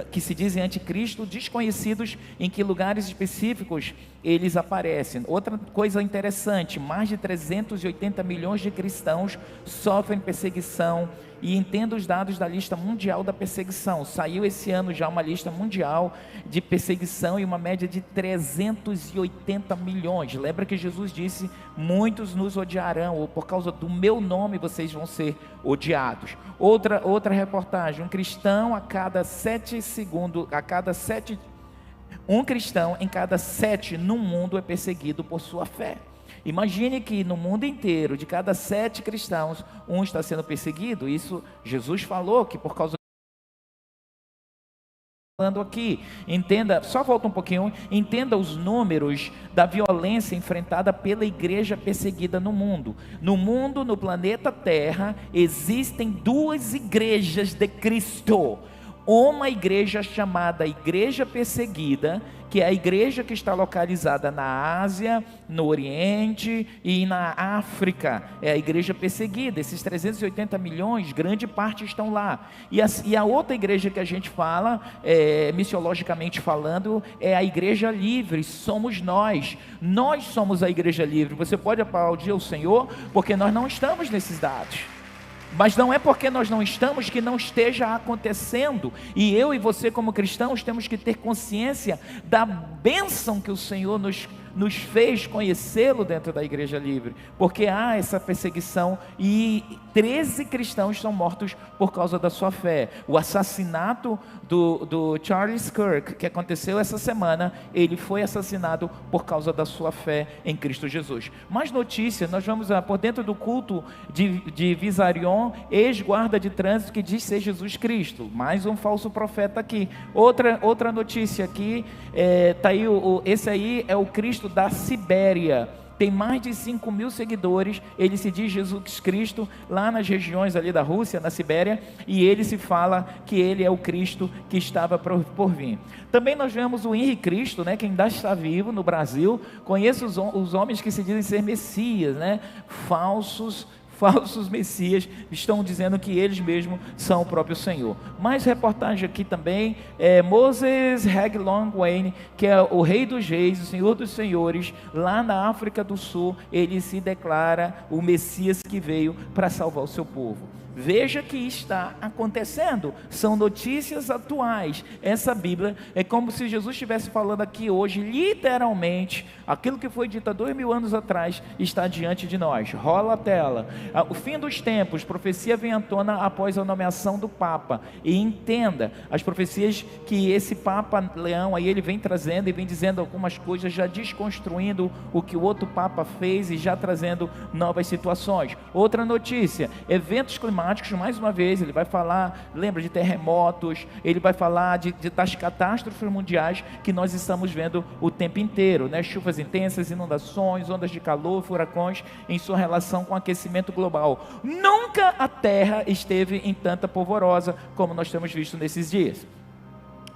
que se dizem anticristo, desconhecidos em que lugares específicos eles aparecem. Outra coisa interessante, mais de 380 milhões de cristãos sofrem perseguição. E entenda os dados da lista mundial da perseguição. Saiu esse ano já uma lista mundial de perseguição e uma média de 380 milhões. Lembra que Jesus disse: muitos nos odiarão, ou por causa do meu nome vocês vão ser odiados. Outra reportagem, um cristão em cada 7 no mundo é perseguido por sua fé. Imagine que no mundo inteiro, de cada 7 cristãos, um está sendo perseguido. Isso Jesus falou que por causa falando aqui, entenda, só volta um pouquinho, entenda os números da violência enfrentada pela igreja perseguida no mundo. No mundo, no planeta Terra, existem 2 igrejas de Cristo. Uma igreja chamada Igreja Perseguida, que é a igreja que está localizada na Ásia, no Oriente e na África. É a igreja perseguida. Esses 380 milhões, grande parte estão lá. E a outra igreja que a gente fala, missiologicamente falando, é a igreja livre. Somos nós. Nós somos a igreja livre. Você pode aplaudir o Senhor, porque nós não estamos nesses dados. Mas não é porque nós não estamos que não esteja acontecendo. E eu e você como cristãos temos que ter consciência da bênção que o Senhor nos fez conhecê-lo dentro da Igreja Livre. Porque há essa perseguição e 13 cristãos são mortos por causa da sua fé. O assassinato do Charles Kirk, que aconteceu essa semana, ele foi assassinado por causa da sua fé em Cristo Jesus. Mais notícia, nós vamos por dentro do culto de Visarion, ex-guarda de trânsito que diz ser Jesus Cristo. Mais um falso profeta aqui. Outra notícia aqui, tá aí, esse aí é o Cristo da Sibéria. Tem mais de 5.000 seguidores, ele se diz Jesus Cristo, lá nas regiões ali da Rússia, na Sibéria, e ele se fala que ele é o Cristo que estava por vir. Também nós vemos o Henrique Cristo, né, que ainda está vivo no Brasil. Conheço os homens que se dizem ser Messias, né, falsos messias, estão dizendo que eles mesmos são o próprio Senhor. Mais reportagem aqui também, Moses Haglong Wayne, que é o rei dos reis, o senhor dos senhores, lá na África do Sul, ele se declara o Messias que veio para salvar o seu povo. Veja que está acontecendo, são notícias atuais. Essa Bíblia é como se Jesus estivesse falando aqui hoje, literalmente, aquilo que foi dito há 2000 anos atrás, está diante de nós. Rola a tela. O fim dos tempos, profecia vem à tona após a nomeação do Papa. E entenda, as profecias que esse Papa Leão, aí ele vem trazendo e vem dizendo algumas coisas, já desconstruindo o que o outro Papa fez e já trazendo novas situações. Outra notícia, eventos climáticos, mais uma vez, ele vai falar, lembra, de terremotos, ele vai falar das catástrofes mundiais que nós estamos vendo o tempo inteiro, né? Chuvas intensas, inundações, ondas de calor, furacões, em sua relação com o aquecimento global. Nunca a Terra esteve em tanta polvorosa como nós temos visto nesses dias.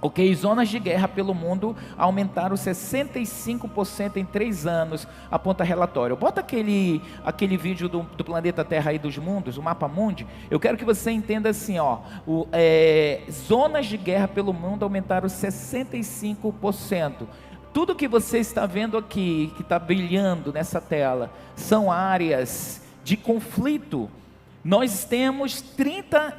Ok, zonas de guerra pelo mundo aumentaram 65% em 3 anos, aponta relatório. Bota aquele vídeo do planeta Terra aí dos mundos, o mapa mundi. Eu quero que você entenda assim, zonas de guerra pelo mundo aumentaram 65%. Tudo que você está vendo aqui, que está brilhando nessa tela, são áreas de conflito. Nós temos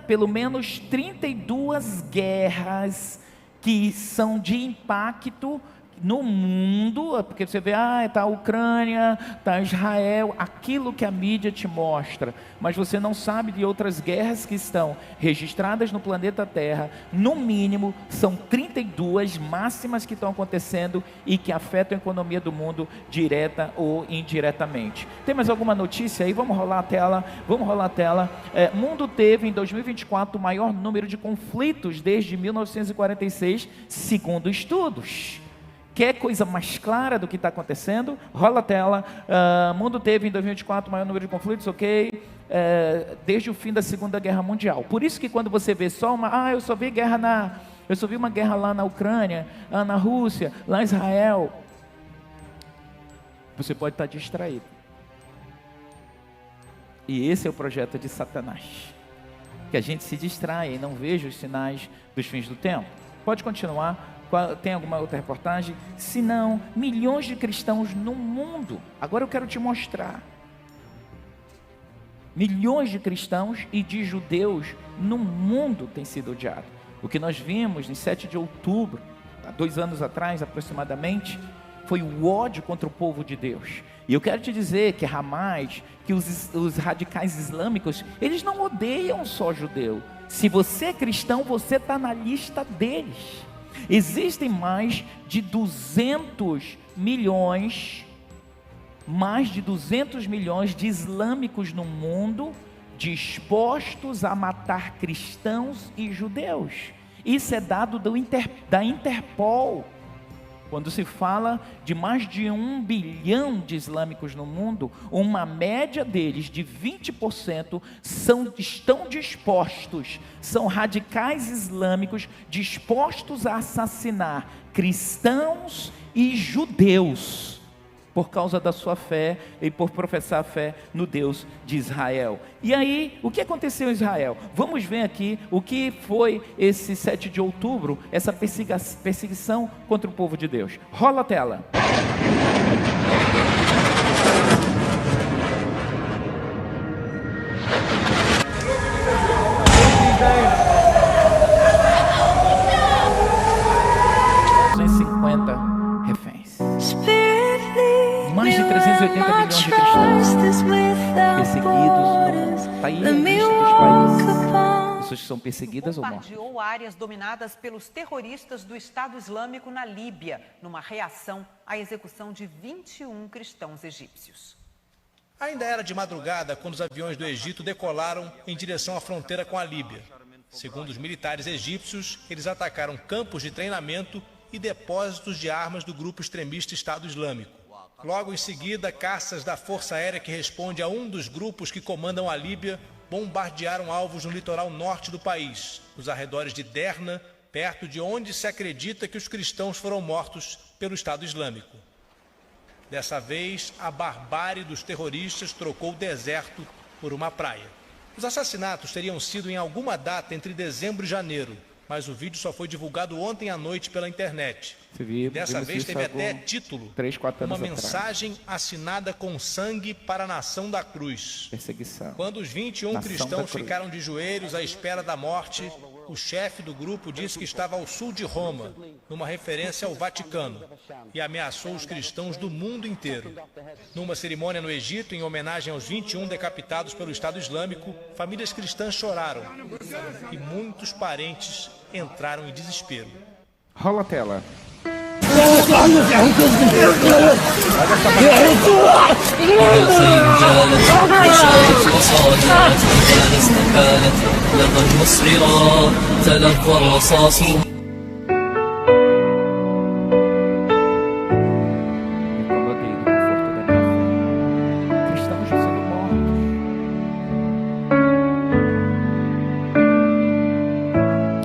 pelo menos 32 guerras que são de impacto no mundo, porque você vê, está a Ucrânia, está Israel, aquilo que a mídia te mostra, mas você não sabe de outras guerras que estão registradas no planeta Terra. No mínimo, são 32 máximas que estão acontecendo e que afetam a economia do mundo, direta ou indiretamente. Tem mais alguma notícia aí? Vamos rolar a tela. O mundo teve em 2024 o maior número de conflitos desde 1946, segundo estudos. Quer coisa mais clara do que está acontecendo? Rola a tela. O mundo teve em 2024 o maior número de conflitos, ok? Desde o fim da Segunda Guerra Mundial. Por isso que quando você vê só eu só vi uma guerra lá na Ucrânia, na Rússia, lá em Israel. Você pode estar distraído. E esse é o projeto de Satanás. Que a gente se distrai e não veja os sinais dos fins do tempo. Pode continuar. Tem alguma outra reportagem? Se não, milhões de cristãos no mundo. Agora eu quero te mostrar. Milhões de cristãos e de judeus no mundo têm sido odiados. O que nós vimos em 7 de outubro, há 2 anos atrás aproximadamente, foi o ódio contra o povo de Deus. E eu quero te dizer que Hamas, que os radicais islâmicos, eles não odeiam só judeu. Se você é cristão, você está na lista deles. Existem mais de 200 milhões de islâmicos no mundo dispostos a matar cristãos e judeus. Isso é dado da Interpol. Quando se fala de mais de 1 bilhão de islâmicos no mundo, uma média deles de 20% estão dispostos, são radicais islâmicos dispostos a assassinar cristãos e judeus, por causa da sua fé e por professar a fé no Deus de Israel. E aí, o que aconteceu em Israel? Vamos ver aqui o que foi esse 7 de outubro, essa perseguição contra o povo de Deus. Rola a tela. Mais de 380 milhões de cristãos perseguidos no mundo. Está aí a lista dos países. Pessoas que são perseguidas ou mortas. Bombardeou áreas dominadas pelos terroristas do Estado Islâmico na Líbia, numa reação à execução de 21 cristãos egípcios. Ainda era de madrugada quando os aviões do Egito decolaram em direção à fronteira com a Líbia. Segundo os militares egípcios, eles atacaram campos de treinamento e depósitos de armas do grupo extremista Estado Islâmico. Logo em seguida, caças da Força Aérea que responde a um dos grupos que comandam a Líbia bombardearam alvos no litoral norte do país, nos arredores de Derna, perto de onde se acredita que os cristãos foram mortos pelo Estado Islâmico. Dessa vez, a barbárie dos terroristas trocou o deserto por uma praia. Os assassinatos teriam sido em alguma data entre dezembro e janeiro, mas o vídeo só foi divulgado ontem à noite pela internet. Dessa vez teve até título, uma mensagem assinada com sangue para a nação da cruz. Perseguição. Quando os 21 cristãos ficaram de joelhos à espera da morte, o chefe do grupo disse que estava ao sul de Roma, numa referência ao Vaticano, e ameaçou os cristãos do mundo inteiro. Numa cerimônia no Egito, em homenagem aos 21 decapitados pelo Estado Islâmico, famílias cristãs choraram e muitos parentes entraram em desespero. Rola a tela.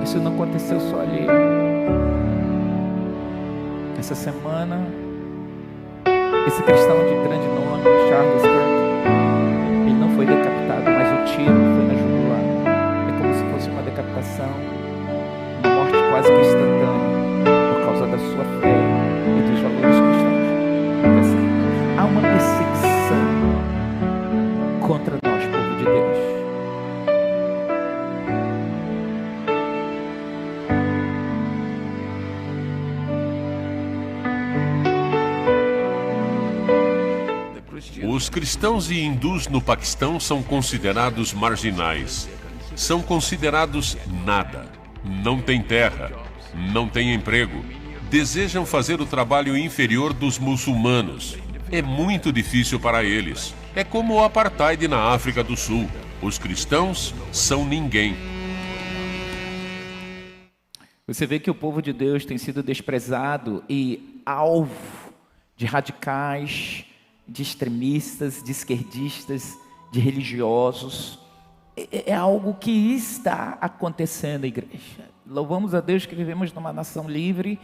Isso não aconteceu só ali. Essa semana, esse cristão de grande nome, Charles Kirk, ele não foi decapitado, mas o tiro foi na jugular. É como se fosse uma decapitação, uma morte quase que instantânea, por causa da sua fé e dos valores cristãos. Há uma perseguição contra nós, povo de Deus. Os cristãos e hindus no Paquistão são considerados marginais. São considerados nada. Não têm terra, não têm emprego. Desejam fazer o trabalho inferior dos muçulmanos. É muito difícil para eles. É como o apartheid na África do Sul. Os cristãos são ninguém. Você vê que o povo de Deus tem sido desprezado e alvo de radicais, de extremistas, de esquerdistas, de religiosos. É algo que está acontecendo, igreja. Louvamos a Deus que vivemos numa nação livre,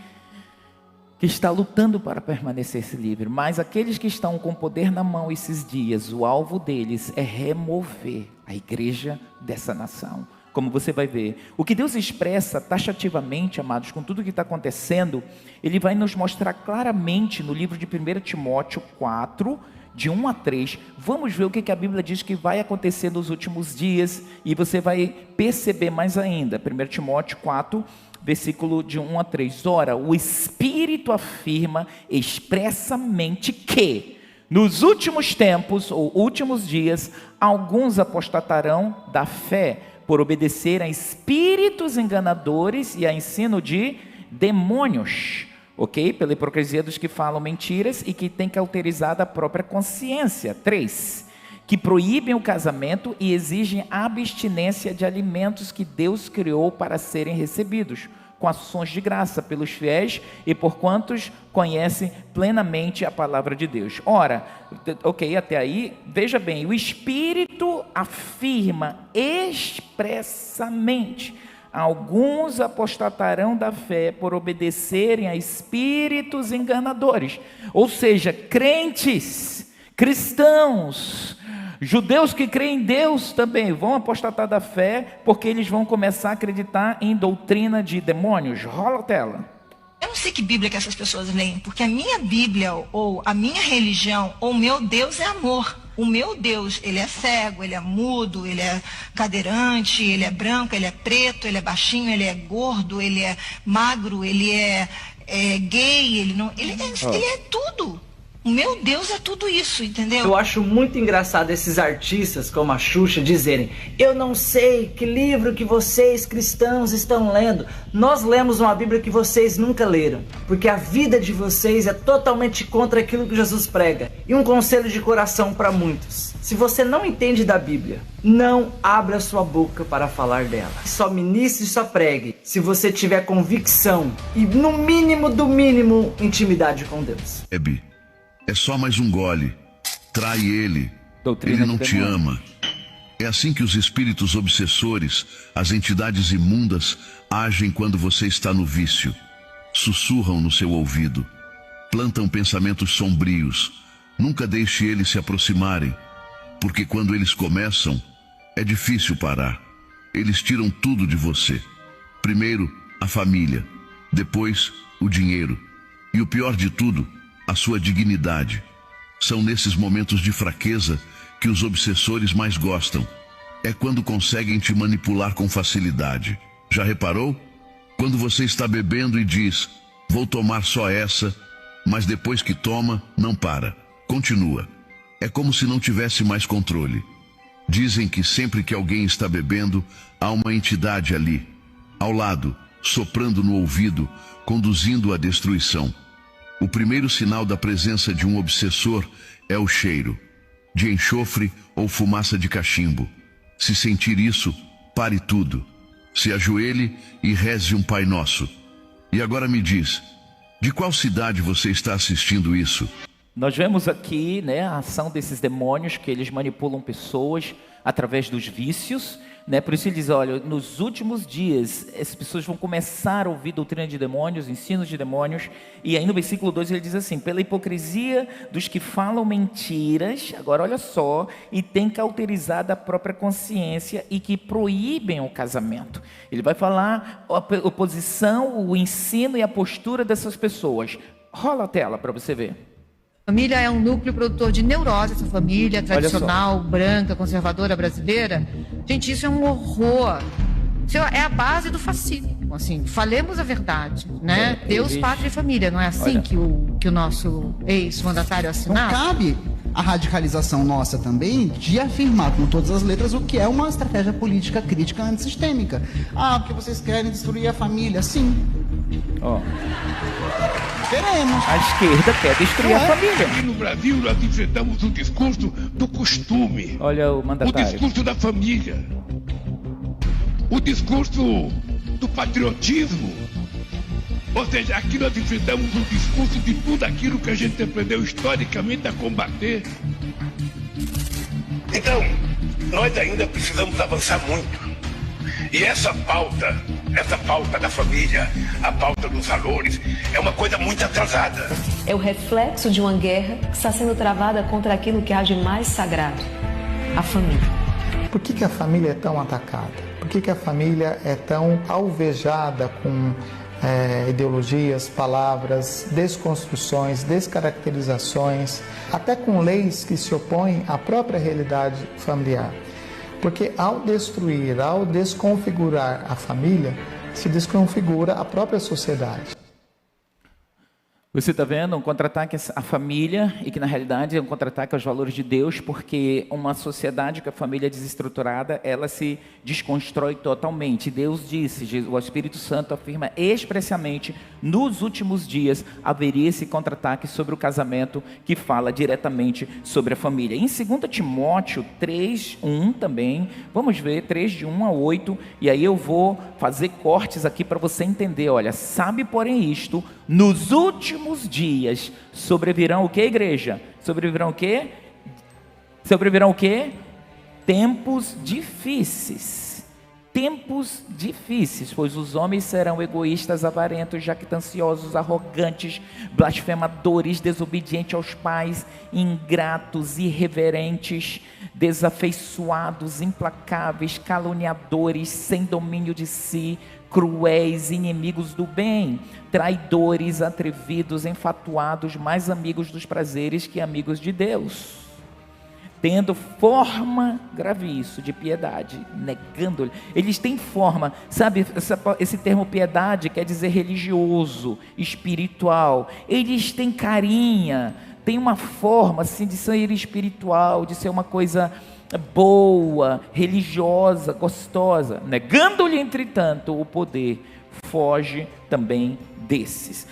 que está lutando para permanecer livre. Mas aqueles que estão com o poder na mão esses dias, o alvo deles é remover a igreja dessa nação. Como você vai ver, o que Deus expressa taxativamente, amados, com tudo que está acontecendo, Ele vai nos mostrar claramente no livro de 1 Timóteo 4, de 1 a 3, vamos ver o que a Bíblia diz que vai acontecer nos últimos dias, e você vai perceber mais ainda. 1 Timóteo 4, versículo de 1 a 3, ora, o Espírito afirma expressamente que, nos últimos tempos, ou últimos dias, alguns apostatarão da fé, por obedecer a espíritos enganadores e a ensino de demônios, ok? Pela hipocrisia dos que falam mentiras e que têm cauterizado a própria consciência. 3, que proíbem o casamento e exigem a abstinência de alimentos que Deus criou para serem recebidos, com ações de graça pelos fiéis e por quantos conhecem plenamente a palavra de Deus. Ora, ok, até aí, veja bem, o Espírito afirma expressamente: alguns apostatarão da fé por obedecerem a espíritos enganadores. Ou seja, crentes, cristãos, judeus que creem em Deus também vão apostatar da fé, porque eles vão começar a acreditar em doutrina de demônios. Rola a tela. Eu não sei que Bíblia que essas pessoas leem, porque a minha Bíblia, ou a minha religião, ou o meu Deus é amor. O meu Deus, ele é cego, ele é mudo, ele é cadeirante, ele é branco, ele é preto, ele é baixinho, ele é gordo, ele é magro, ele é gay, ele é tudo. O meu Deus é tudo isso, entendeu? Eu acho muito engraçado esses artistas como a Xuxa dizerem: eu não sei que livro que vocês cristãos estão lendo. Nós lemos uma Bíblia que vocês nunca leram, porque a vida de vocês é totalmente contra aquilo que Jesus prega. E um conselho de coração para muitos: se você não entende da Bíblia, não abra sua boca para falar dela. Só ministre e só pregue se você tiver convicção e, no mínimo do mínimo, intimidade com Deus. É só mais um gole. Trai ele. Ele não te ama. É assim que os espíritos obsessores, as entidades imundas, agem quando você está no vício. Sussurram no seu ouvido. Plantam pensamentos sombrios. Nunca deixe eles se aproximarem, porque quando eles começam, é difícil parar. Eles tiram tudo de você. Primeiro, a família. Depois, o dinheiro. E o pior de tudo, a sua dignidade. São nesses momentos de fraqueza que os obsessores mais gostam. É quando conseguem te manipular com facilidade. Já reparou? Quando você está bebendo e diz: vou tomar só essa, mas depois que toma, não para. Continua. É como se não tivesse mais controle. Dizem que sempre que alguém está bebendo, há uma entidade ali, ao lado, soprando no ouvido, conduzindo à destruição. O primeiro sinal da presença de um obsessor é o cheiro, de enxofre ou fumaça de cachimbo. Se sentir isso, pare tudo. Se ajoelhe e reze um Pai Nosso. E agora me diz, de qual cidade você está assistindo isso? Nós vemos aqui, a ação desses demônios, que eles manipulam pessoas através dos vícios, Por isso ele diz, olha, nos últimos dias, as pessoas vão começar a ouvir doutrina de demônios, ensinos de demônios, e aí no versículo 2 ele diz assim, pela hipocrisia dos que falam mentiras, agora olha só, e têm cauterizado a própria consciência e que proíbem o casamento. Ele vai falar a oposição, o ensino e a postura dessas pessoas. Rola a tela para você ver. Família é um núcleo produtor de neurose, essa família tradicional, branca, conservadora brasileira. Gente, isso é um horror. Isso é a base do fascismo. Assim, falemos a verdade, né? Deus, pátria e família. Não é assim que o nosso ex-mandatário assinava? Não cabe. a radicalização nossa também de afirmar com todas as letras o que é uma estratégia política crítica antissistêmica. Ah, porque vocês querem destruir a família? Sim. Ó. Queremos. A esquerda quer destruir a família. Aqui no Brasil nós enfrentamos o discurso do costume. Olha o mandatário. O discurso da família. O discurso do patriotismo. Ou seja, aqui nós enfrentamos um discurso de tudo aquilo que a gente aprendeu historicamente a combater. Então, nós ainda precisamos avançar muito. E essa pauta da família, a pauta dos valores, é uma coisa muito atrasada. É o reflexo de uma guerra que está sendo travada contra aquilo que há de mais sagrado, a família. Por que a família é tão atacada? Por que a família é tão alvejada com ideologias, palavras, desconstruções, descaracterizações, até com leis que se opõem à própria realidade familiar? Porque ao destruir, ao desconfigurar a família, se desconfigura a própria sociedade. Você está vendo um contra-ataque à família e que na realidade é um contra-ataque aos valores de Deus, porque uma sociedade com a família desestruturada, ela se desconstrói totalmente. Deus disse, o Espírito Santo afirma expressamente, nos últimos dias haveria esse contra-ataque sobre o casamento que fala diretamente sobre a família. Em 2 Timóteo 3:1 também, vamos ver 3 de 1 a 8, e aí eu vou fazer cortes aqui para você entender. Olha, sabe porém isto, nos últimos dias sobrevirão o que, igreja? Sobrevirão o quê? Sobrevirão o quê? Tempos difíceis. Tempos difíceis, pois os homens serão egoístas, avarentos, jactanciosos, arrogantes, blasfemadores, desobedientes aos pais, ingratos, irreverentes, desafeiçoados, implacáveis, caluniadores, sem domínio de si, cruéis, inimigos do bem, traidores, atrevidos, enfatuados, mais amigos dos prazeres que amigos de Deus, tendo forma, grave isso, de piedade, negando-lhe. Eles têm forma, sabe, esse termo piedade quer dizer religioso, espiritual. Eles têm carinha, tem uma forma assim de ser espiritual, de ser uma coisa boa, religiosa, gostosa, negando-lhe entretanto o poder, foge também desses.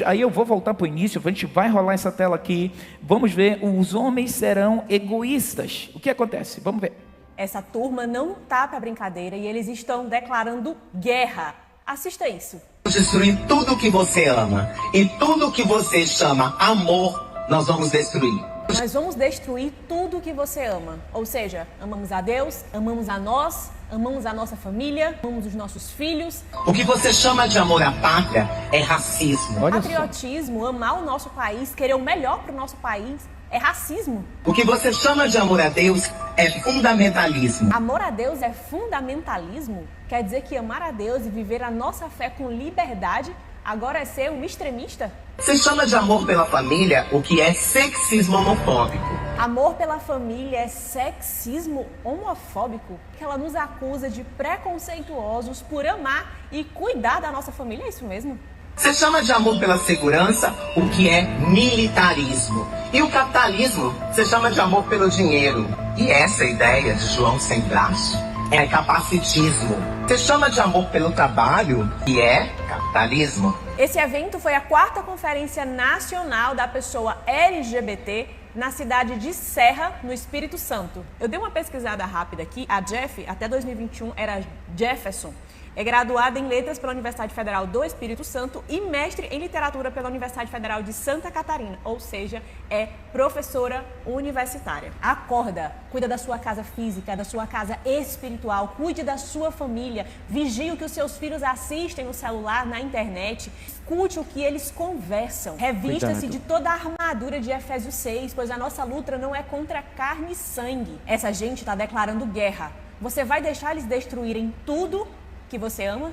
Aí eu vou voltar para o início, a gente vai rolar essa tela aqui, vamos ver, os homens serão egoístas. O que acontece? Vamos ver. Essa turma não tá para brincadeira e eles estão declarando guerra. Assista isso. Destruir tudo que você ama e tudo que você chama amor, nós vamos destruir. Nós vamos destruir tudo que você ama. Ou seja, amamos a Deus, amamos a nós, amamos a nossa família, amamos os nossos filhos. O que você chama de amor à pátria é racismo. Patriotismo, amar o nosso país, querer o melhor para o nosso país, é racismo. O que você chama de amor a Deus é fundamentalismo. Amor a Deus é fundamentalismo? Quer dizer que amar a Deus e viver a nossa fé com liberdade agora é ser um extremista? Você chama de amor pela família o que é sexismo homofóbico. Amor pela família é sexismo homofóbico? Que ela nos acusa de preconceituosos por amar e cuidar da nossa família, é isso mesmo? Você chama de amor pela segurança o que é militarismo. E o capitalismo você chama de amor pelo dinheiro. E essa ideia de João sem braço é capacitismo. Você chama de amor pelo trabalho, que é capitalismo. Esse evento foi a 4ª Conferência Nacional da Pessoa LGBT na cidade de Serra, no Espírito Santo. Eu dei uma pesquisada rápida aqui. A Jeff, até 2021, era Jefferson. É graduada em Letras pela Universidade Federal do Espírito Santo e mestre em Literatura pela Universidade Federal de Santa Catarina, ou seja, é professora universitária. Acorda, cuida da sua casa física, da sua casa espiritual, cuide da sua família, vigie o que os seus filhos assistem no celular, na internet, escute o que eles conversam. Revista-se de toda a armadura de Efésios 6, pois a nossa luta não é contra carne e sangue. Essa gente está declarando guerra. Você vai deixar eles destruírem tudo que você ama?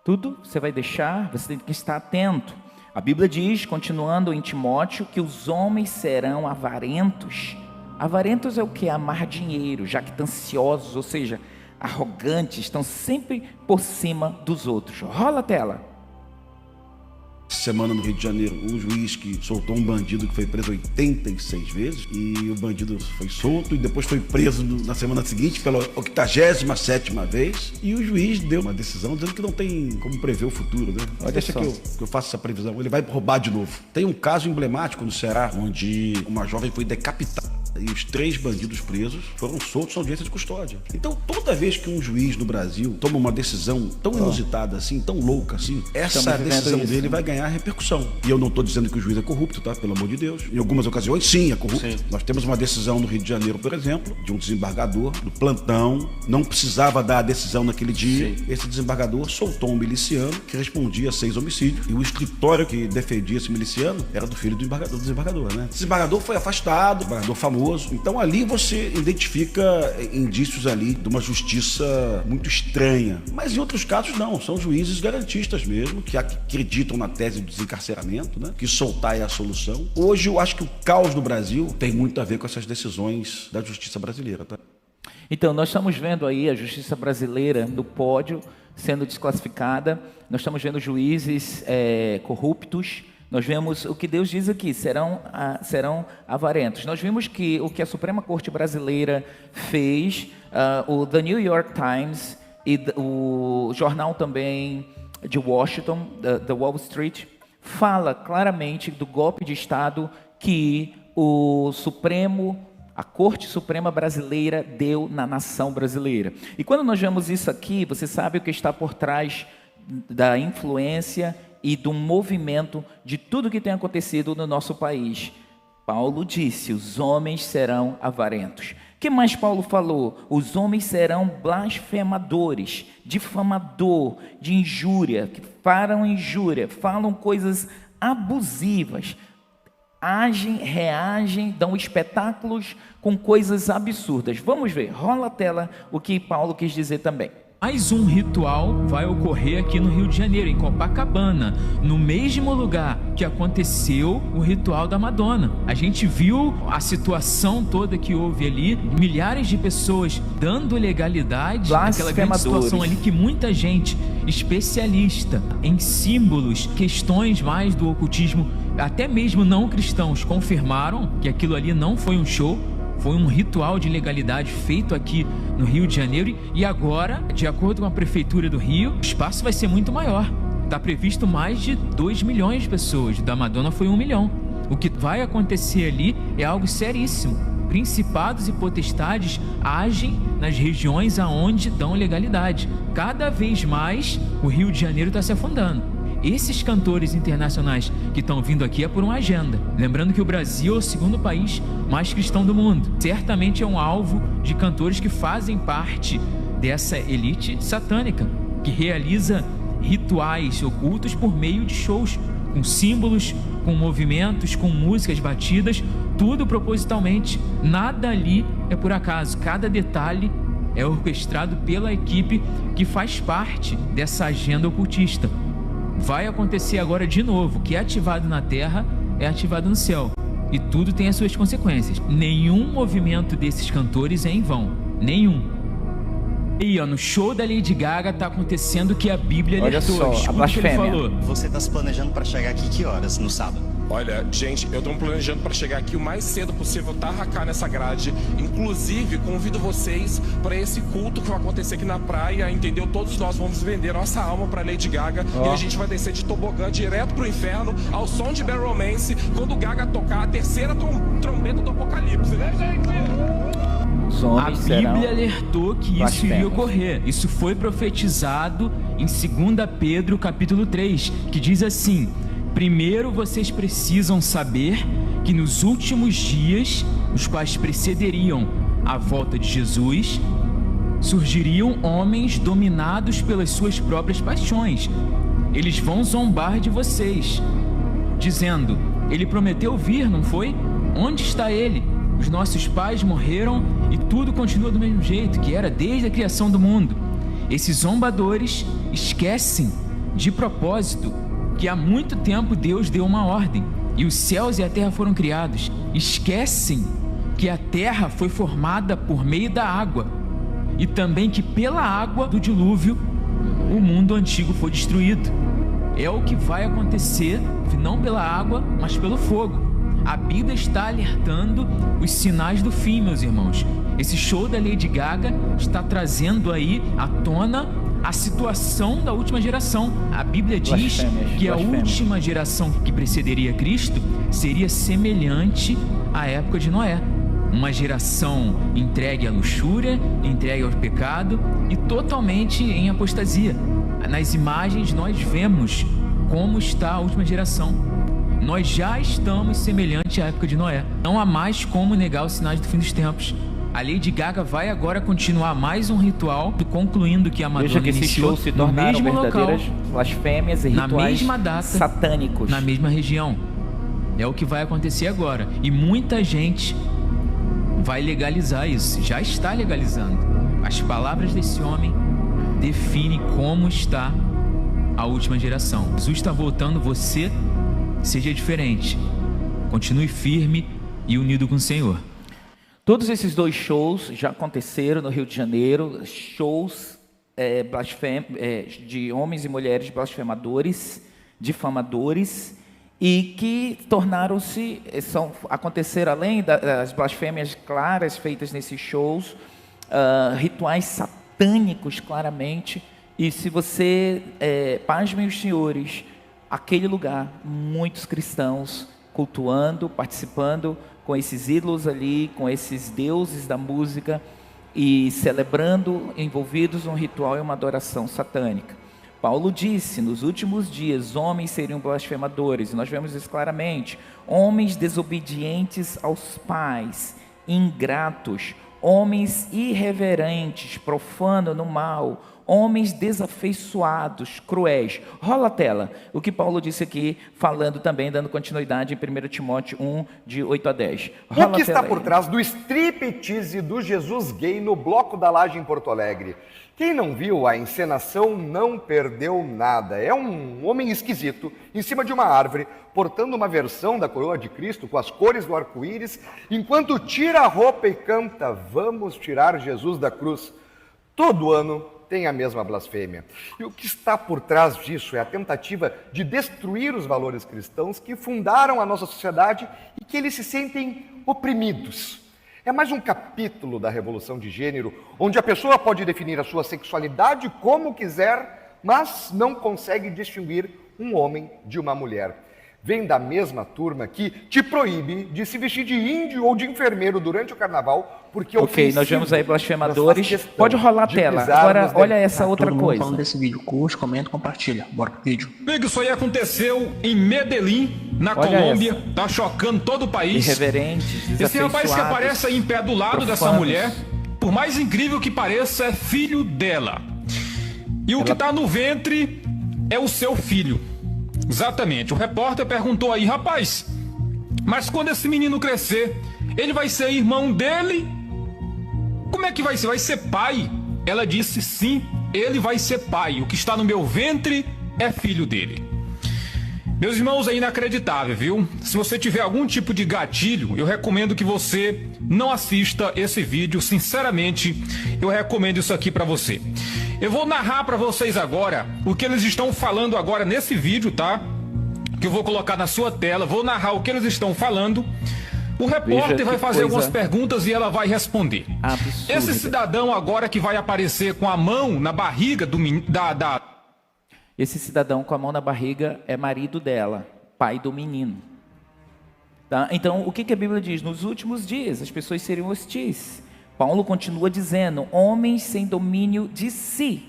Tudo você vai deixar, você tem que estar atento. A Bíblia diz, continuando em Timóteo, que os homens serão avarentos. Avarentos é o que? Amar dinheiro, jactanciosos, ou seja, arrogantes, estão sempre por cima dos outros. Rola a tela. Semana no Rio de Janeiro, um juiz que soltou um bandido que foi preso 86 vezes e o bandido foi solto e depois foi preso na semana seguinte pela 87ª vez e o juiz deu uma decisão dizendo que não tem como prever o futuro, né? Deixa que eu faço essa previsão, ele vai roubar de novo. Tem um caso emblemático no Ceará, onde uma jovem foi decapitada e os 3 bandidos presos foram soltos na audiência de custódia. Então, toda vez que um juiz no Brasil toma uma decisão tão inusitada assim, tão louca assim, essa decisão dele vai ganhar repercussão. E eu não estou dizendo que o juiz é corrupto, tá? Pelo amor de Deus. Em algumas ocasiões, sim, é corrupto. Sim. Nós temos uma decisão no Rio de Janeiro, por exemplo, de um desembargador do plantão, não precisava dar a decisão naquele dia. Sim. Esse desembargador soltou um miliciano que respondia a 6 homicídios e o escritório que defendia esse miliciano era do filho do desembargador, né? Esse desembargador foi afastado, desembargador famoso. Então ali você identifica indícios ali de uma justiça muito estranha. Mas em outros casos não, são juízes garantistas mesmo, que acreditam na tese do desencarceramento, né? Que soltar é a solução. Hoje eu acho que o caos no Brasil tem muito a ver com essas decisões da justiça brasileira, tá? Então, nós estamos vendo aí a justiça brasileira no pódio sendo desclassificada, nós estamos vendo juízes corruptos. Nós vemos o que Deus diz aqui, serão avarentos. Nós vimos que o que a Suprema Corte Brasileira fez, o The New York Times e o jornal também de Washington, The Wall Street, fala claramente do golpe de Estado que a Corte Suprema Brasileira deu na nação brasileira. E quando nós vemos isso aqui, você sabe o que está por trás da influência e do movimento de tudo que tem acontecido no nosso país. Paulo disse, os homens serão avarentos. O que mais Paulo falou? Os homens serão blasfemadores, difamador, de injúria, que falam injúria, falam coisas abusivas, reagem, dão espetáculos com coisas absurdas. Vamos ver, rola a tela o que Paulo quis dizer também. Mais um ritual vai ocorrer aqui no Rio de Janeiro, em Copacabana, no mesmo lugar que aconteceu o ritual da Madonna. A gente viu a situação toda que houve ali, milhares de pessoas dando legalidade àquela grande situação ali que muita gente, especialista em símbolos, questões mais do ocultismo, até mesmo não cristãos, confirmaram que aquilo ali não foi um show, foi um ritual de legalidade feito aqui no Rio de Janeiro e agora, de acordo com a Prefeitura do Rio, o espaço vai ser muito maior. Está previsto mais de 2 milhões de pessoas, da Madonna foi 1 milhão. O que vai acontecer ali é algo seríssimo. Principados e potestades agem nas regiões aonde dão legalidade. Cada vez mais o Rio de Janeiro está se afundando. Esses cantores internacionais que estão vindo aqui é por uma agenda. Lembrando que o Brasil é o 2º país mais cristão do mundo. Certamente é um alvo de cantores que fazem parte dessa elite satânica, que realiza rituais ocultos por meio de shows, com símbolos, com movimentos, com músicas batidas, tudo propositalmente. Nada ali é por acaso, cada detalhe é orquestrado pela equipe que faz parte dessa agenda ocultista. Vai acontecer agora de novo, o que é ativado na terra é ativado no céu. E tudo tem as suas consequências. Nenhum movimento desses cantores é em vão. Nenhum. E no show da Lady Gaga tá acontecendo o que a Bíblia alertou. Olha só, a blasfêmia. Você tá se planejando para chegar aqui que horas no sábado? Olha, gente, eu tô me planejando para chegar aqui o mais cedo possível, tarracar nessa grade. Inclusive, convido vocês para esse culto que vai acontecer aqui na praia, entendeu? Todos nós vamos vender nossa alma para Lady Gaga e a gente vai descer de tobogã direto pro inferno, ao som de Bad Romance, quando Gaga tocar a terceira trombeta do Apocalipse, né, gente? A Bíblia alertou que isso iria ocorrer. Isso foi profetizado em 2 Pedro capítulo 3, que diz assim: primeiro vocês precisam saber que nos últimos dias, os quais precederiam a volta de Jesus, surgiriam homens dominados pelas suas próprias paixões. Eles vão zombar de vocês, dizendo: ele prometeu vir, não foi? Onde está ele? Os nossos pais morreram e tudo continua do mesmo jeito que era desde a criação do mundo. Esses zombadores esquecem de propósito que há muito tempo Deus deu uma ordem e os céus e a terra foram criados. Esquecem que a terra foi formada por meio da água e também que pela água do dilúvio o mundo antigo foi destruído. é o que vai acontecer, não pela água, mas pelo fogo. A Bíblia está alertando os sinais do fim, meus irmãos. Esse show da Lady Gaga está trazendo aí à tona a situação da última geração. A Bíblia diz que a última geração que precederia Cristo seria semelhante à época de Noé. Uma geração entregue à luxúria, entregue ao pecado e totalmente em apostasia. Nas imagens nós vemos como está a última geração. Nós já estamos semelhante à época de Noé. Não há mais como negar os sinais do fim dos tempos. A Lady Gaga vai agora continuar mais um ritual, concluindo que a Madonna Veja que esse iniciou show se no tornaram mesmo verdadeiras local, blasfêmias e na rituais mesma data, satânicos. na mesma região. É o que vai acontecer agora. E muita gente vai legalizar isso. Já está legalizando. As palavras desse homem definem como está a última geração. Jesus está voltando, você seja diferente. Continue firme e unido com o Senhor. Todos esses dois shows já aconteceram no Rio de Janeiro, shows de homens e mulheres blasfemadores, difamadores, e que tornaram-se, aconteceram além das blasfêmias claras feitas nesses shows, rituais satânicos claramente. E se você, pasmem os senhores, aquele lugar, muitos cristãos cultuando, participando com esses ídolos ali, com esses deuses da música e celebrando, envolvidos num ritual e uma adoração satânica. Paulo disse, nos últimos dias, homens seriam blasfemadores, e nós vemos isso claramente, homens desobedientes aos pais, ingratos, homens irreverentes, profanos no mal, homens desafeiçoados, cruéis. Rola a tela. O que Paulo disse aqui, falando também, dando continuidade em 1 Timóteo 1, de 8 a 10. Rola o que está por trás do striptease do Jesus gay no Bloco da Laje em Porto Alegre? Quem não viu a encenação não perdeu nada. É um homem esquisito, em cima de uma árvore, portando uma versão da coroa de Cristo com as cores do arco-íris, enquanto tira a roupa e canta, vamos tirar Jesus da cruz. Todo ano tem a mesma blasfêmia. E o que está por trás disso é a tentativa de destruir os valores cristãos que fundaram a nossa sociedade e que eles se sentem oprimidos. É mais um capítulo da revolução de gênero, onde a pessoa pode definir a sua sexualidade como quiser, mas não consegue distinguir um homem de uma mulher. Vem da mesma turma que te proíbe de se vestir de índio ou de enfermeiro durante o carnaval, porque ok, nós vemos aí blasfemadores. Pode rolar a tela. Agora, olha essa outra coisa. Falando desse vídeo, curte, comenta, compartilha. Bora pro vídeo. Isso aí aconteceu em Medellín, na Colômbia. Tá chocando todo o país. Irreverentes, esse rapaz que aparece aí em pé do lado dessa mulher, por mais incrível que pareça, é filho dela. E o que tá no ventre é o seu filho. Exatamente. O repórter perguntou aí, rapaz, mas quando esse menino crescer, ele vai ser irmão dele? Como é que vai ser? Vai ser pai? Ela disse sim, ele vai ser pai. O que está no meu ventre é filho dele. Meus irmãos, é inacreditável, viu? Se você tiver algum tipo de gatilho, eu recomendo que você não assista esse vídeo. Sinceramente, eu recomendo isso aqui para você. Eu vou narrar para vocês agora o que eles estão falando agora nesse vídeo, tá? Que eu vou colocar na sua tela. Vou narrar o que eles estão falando. O repórter vai fazer algumas perguntas e ela vai responder. Absurda. Esse cidadão agora que vai aparecer com a mão na barriga Esse cidadão com a mão na barriga é marido dela, pai do menino. Tá? Então, o que a Bíblia diz? Nos últimos dias, as pessoas seriam hostis. Paulo continua dizendo, homens sem domínio de si.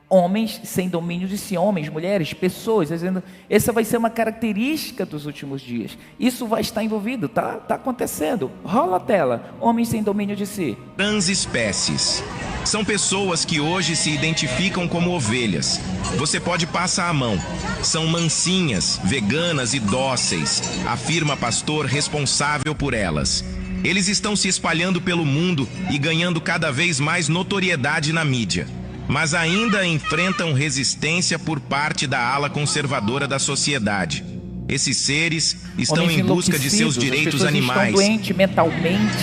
Homens sem domínio de si, homens, mulheres, pessoas, dizendo, essa vai ser uma característica dos últimos dias. Isso vai estar envolvido, tá acontecendo. Rola a tela, homens sem domínio de si. Transespécies. São pessoas que hoje se identificam como ovelhas. Você pode passar a mão. São mansinhas, veganas e dóceis, afirma pastor responsável por elas. Eles estão se espalhando pelo mundo e ganhando cada vez mais notoriedade na mídia. Mas ainda enfrentam resistência por parte da ala conservadora da sociedade. Esses seres estão em busca de seus direitos animais. Estão doentes mentalmente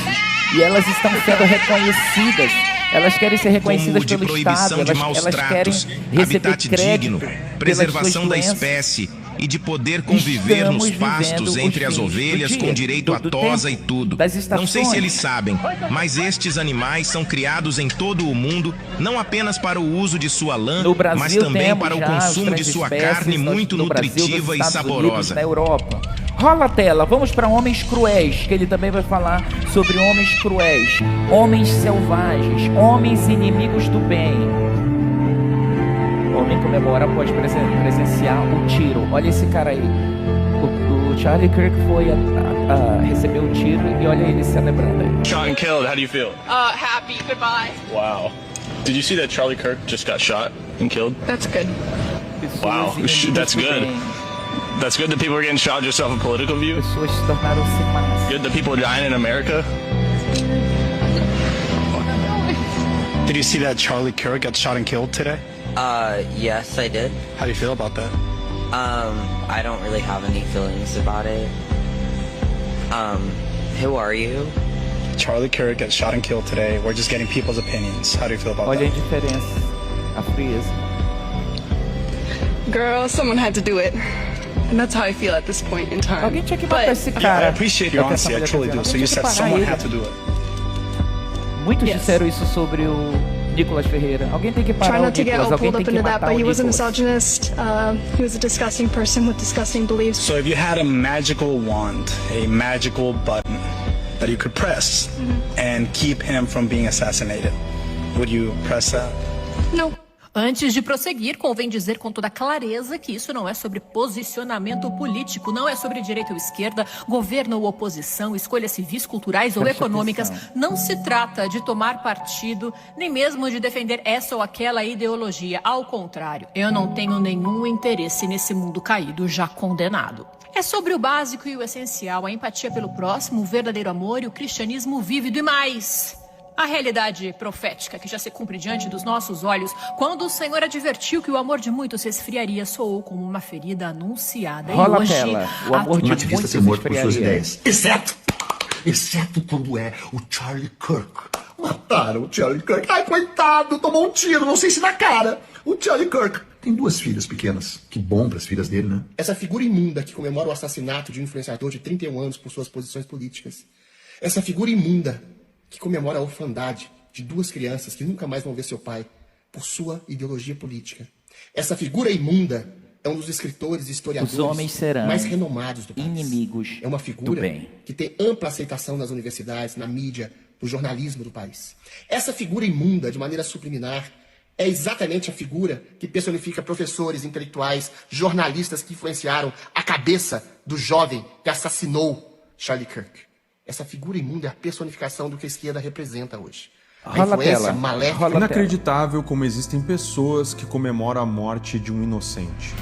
e elas estão sendo reconhecidas Elas querem ser reconhecidas como de pelo proibição Estado, de maus elas querem tratos, receber habitat crédito digno, pelas preservação suas da doenças. espécie e de poder conviver Estamos nos pastos vivendo entre os as fins ovelhas do com dia, direito à do tosa tempo, e tudo. das Não sei estações. se eles sabem, mas estes animais são criados em todo o mundo, não apenas para o uso de sua lã, No Brasil, mas também temos para o já consumo as de sua transespécies, carne muito no Brasil, nutritiva nos e Estados Unidos, saborosa. na Europa. Rola a tela, vamos para Homens Cruéis, que ele também vai falar sobre homens cruéis, homens selvagens, homens inimigos do bem. O homem comemora após presenciar o tiro. Olha esse cara aí. O Charlie Kirk foi recebeu o tiro e olha ele celebrando aí. Shot and killed, how do you feel? Happy. Goodbye. Wow. Did you see that Charlie Kirk just got shot and killed? That's good. Wow, that's good. That's good that people are getting shot just off a political view. Pessoas se tornaram-se más. Good that people are dying in America. Did you see that Charlie Kirk got shot and killed today? Yes, I did. How do you feel about that? I don't really have any feelings about it. Who are you? Charlie Kirk got shot and killed today. We're just getting people's opinions. How do you feel about Olha a that? indiferença, a frieza. Girl, someone had to do it. And that's how I feel at this point in time. Alguém tinha que matar esse Yeah, I cara. appreciate your É o que essa honesty. I mulher truly tá do. dizendo. So you Alguém said tinha que parar someone ele. had to do it. Muitos Yes. disseram isso sobre o Nicolas Ferreira. Alguém tem que Try parar o not to get Nicolas, all alguém pulled tem up que into that, matar but o he was a Nicolas. misogynist. He was a disgusting person with disgusting beliefs. So if you had a magical wand, a magical button that you could press and keep him from being assassinated, would you press that? No. Antes de prosseguir, convém dizer com toda clareza que isso não é sobre posicionamento político, não é sobre direita ou esquerda, governo ou oposição, escolhas civis, culturais ou Preste econômicas. atenção. Não se trata de tomar partido, nem mesmo de defender essa ou aquela ideologia. Ao contrário, eu não tenho nenhum interesse nesse mundo caído já condenado. É sobre o básico e o essencial, a empatia pelo próximo, o verdadeiro amor e o cristianismo vívido e mais. A realidade profética que já se cumpre diante dos nossos olhos, quando o Senhor advertiu que o amor de muitos se esfriaria, soou como uma ferida anunciada. Rola e hoje, a tela. O amor de ativista muitos ser morto por suas esfriaria. ideias. Exceto quando é o Charlie Kirk. Mataram o Charlie Kirk. Ai, coitado, tomou um tiro, não sei se na cara. O Charlie Kirk tem 2 filhas pequenas. Que bom para as filhas dele, né? Essa figura imunda que comemora o assassinato de um influenciador de 31 anos por suas posições políticas. Essa figura imunda que comemora a orfandade de 2 crianças que nunca mais vão ver seu pai por sua ideologia política. Essa figura imunda é um dos escritores e historiadores Os homens serão mais renomados do país. inimigos É uma do figura bem. que tem ampla aceitação nas universidades, na mídia, no jornalismo do país. Essa figura imunda, de maneira subliminar, é exatamente a figura que personifica professores, intelectuais, jornalistas que influenciaram a cabeça do jovem que assassinou Charlie Kirk. Essa figura imunda é a personificação do que a esquerda representa hoje. A influência maléfica. Inacreditável como existem pessoas que comemoram a morte de um inocente.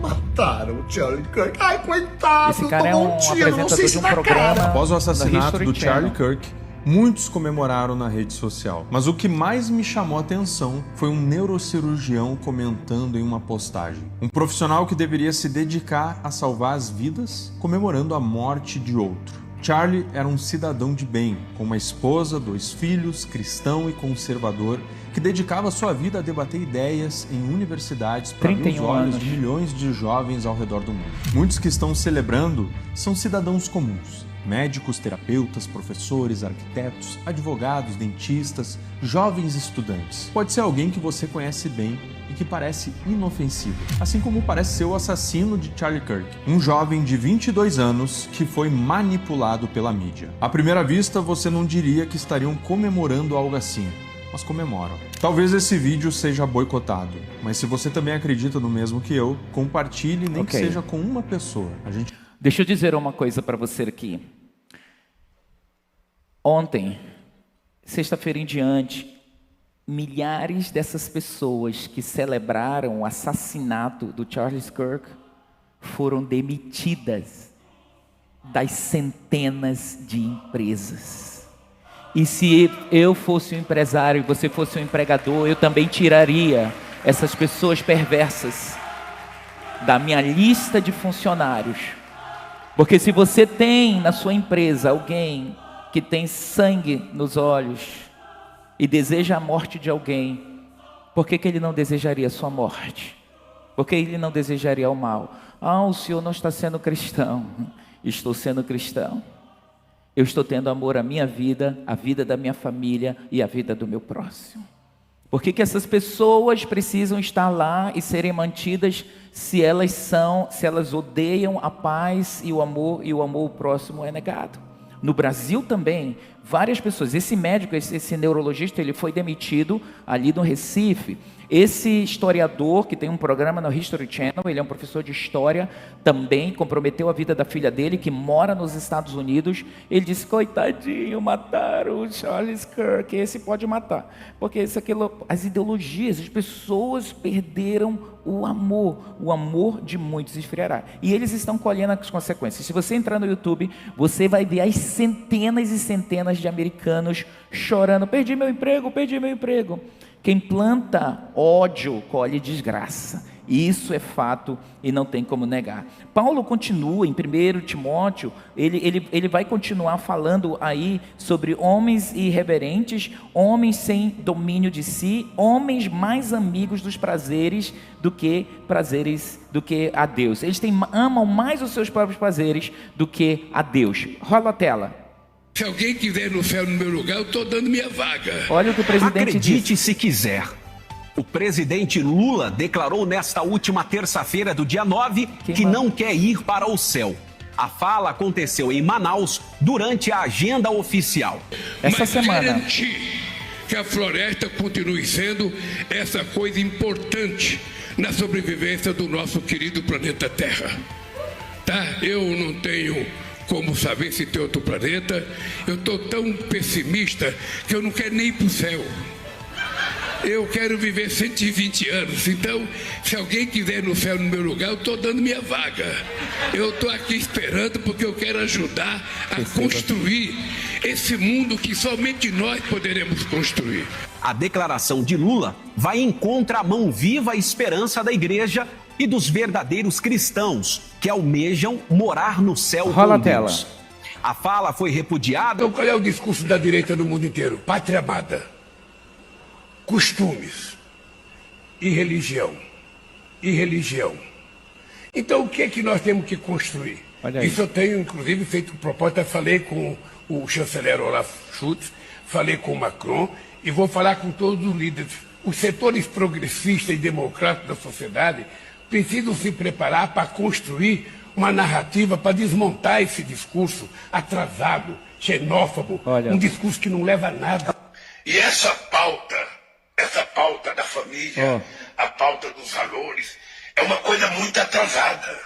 Mataram o Charlie Kirk. Ai, coitado, Esse cara é tomou um um tiro, não sei apresentador se de um na programa cara. Após o da assassinato History do Charlie Channel. Kirk, muitos comemoraram na rede social. Mas o que mais me chamou a atenção foi um neurocirurgião comentando em uma postagem. Um profissional que deveria se dedicar a salvar as vidas, comemorando a morte de outro. Charlie era um cidadão de bem, com uma esposa, 2 filhos, cristão e conservador, que dedicava sua vida a debater ideias em universidades para abrir os 31 olhos anos. de milhões de jovens ao redor do mundo. Muitos que estão celebrando são cidadãos comuns. Médicos, terapeutas, professores, arquitetos, advogados, dentistas, jovens estudantes. Pode ser alguém que você conhece bem e que parece inofensivo, assim como parece ser o assassino de Charlie Kirk, um jovem de 22 anos que foi manipulado pela mídia. À primeira vista, você não diria que estariam comemorando algo assim, mas comemoram. Talvez esse vídeo seja boicotado, mas se você também acredita no mesmo que eu, compartilhe, nem que Ok. seja com uma pessoa. Deixa eu dizer uma coisa para você aqui. Ontem, sexta-feira em diante, milhares dessas pessoas que celebraram o assassinato do Charlie Kirk foram demitidas das centenas de empresas. E se eu fosse um empresário e você fosse um empregador, eu também tiraria essas pessoas perversas da minha lista de funcionários. Porque se você tem na sua empresa alguém que tem sangue nos olhos e deseja a morte de alguém, por que ele não desejaria a sua morte? Por que ele não desejaria o mal? O senhor não está sendo cristão. Estou sendo cristão. Eu estou tendo amor à minha vida, à vida da minha família e à vida do meu próximo. Por que essas pessoas precisam estar lá e serem mantidas se elas odeiam a paz e o amor ao próximo é negado? No Brasil também, várias pessoas, esse médico, esse neurologista, ele foi demitido ali no Recife. Esse historiador, que tem um programa no History Channel, ele é um professor de história, também comprometeu a vida da filha dele, que mora nos Estados Unidos. Ele disse, coitadinho, mataram o Charles Kirk, esse pode matar. Porque as ideologias, as pessoas perderam o amor de muitos esfriará. E eles estão colhendo as consequências. Se você entrar no YouTube, você vai ver as centenas e centenas de americanos chorando, perdi meu emprego. Quem planta ódio, colhe desgraça. Isso é fato e não tem como negar. Paulo continua em 1 Timóteo, ele vai continuar falando aí sobre homens irreverentes, homens sem domínio de si, homens mais amigos dos prazeres do que a Deus. Eles amam mais os seus próprios prazeres do que a Deus. Rola a tela. Se alguém quiser ir no céu no meu lugar, eu estou dando minha vaga. Olha o que o presidente Acredite disse. se quiser. O presidente Lula declarou nesta última terça-feira do dia 9 que não quer ir para o céu. A fala aconteceu em Manaus durante a agenda oficial. Essa semana. Garantir que a floresta continue sendo essa coisa importante na sobrevivência do nosso querido planeta Terra. Tá? Eu não tenho como saber se tem outro planeta. Eu estou tão pessimista que eu não quero nem ir para o céu. Eu quero viver 120 anos. Então, se alguém quiser ir no céu no meu lugar, eu estou dando minha vaga. Eu estou aqui esperando porque eu quero ajudar a construir esse mundo que somente nós poderemos construir. A declaração de Lula vai em contramão viva à esperança da igreja e dos verdadeiros cristãos que almejam morar no céu com Deus. A fala foi repudiada. Então qual é o discurso da direita no mundo inteiro? Pátria amada, costumes e religião. Então o que é que nós temos que construir? Isso eu tenho inclusive feito proposta, falei com o chanceler Olaf Scholz, falei com o Macron e vou falar com todos os líderes. Os setores progressistas e democráticos da sociedade precisam se preparar para construir uma narrativa para desmontar esse discurso atrasado, xenófobo, um discurso que não leva a nada. E essa pauta da família, a pauta dos valores, é uma coisa muito atrasada.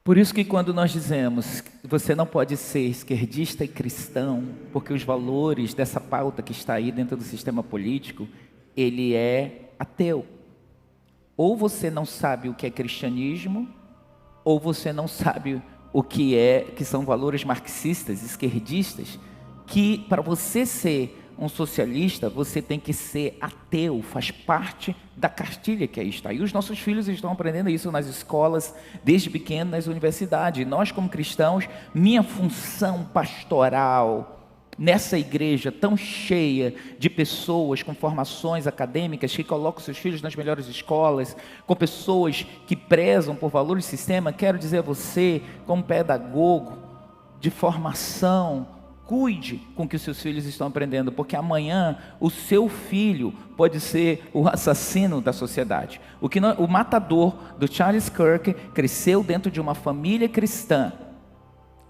Por isso que quando nós dizemos que você não pode ser esquerdista e cristão, porque os valores dessa pauta que está aí dentro do sistema político, ele é ateu. Ou você não sabe o que é cristianismo, ou você não sabe o que são valores marxistas, esquerdistas, que para você ser um socialista, você tem que ser ateu, faz parte da cartilha que aí está. E os nossos filhos estão aprendendo isso nas escolas, desde pequeno, nas universidades. E nós, como cristãos, minha função pastoral nessa igreja tão cheia de pessoas com formações acadêmicas, que colocam seus filhos nas melhores escolas, com pessoas que prezam por valores do sistema, quero dizer a você, como pedagogo de formação, cuide com o que os seus filhos estão aprendendo, porque amanhã o seu filho pode ser o assassino da sociedade. O matador do Charles Kirk cresceu dentro de uma família cristã,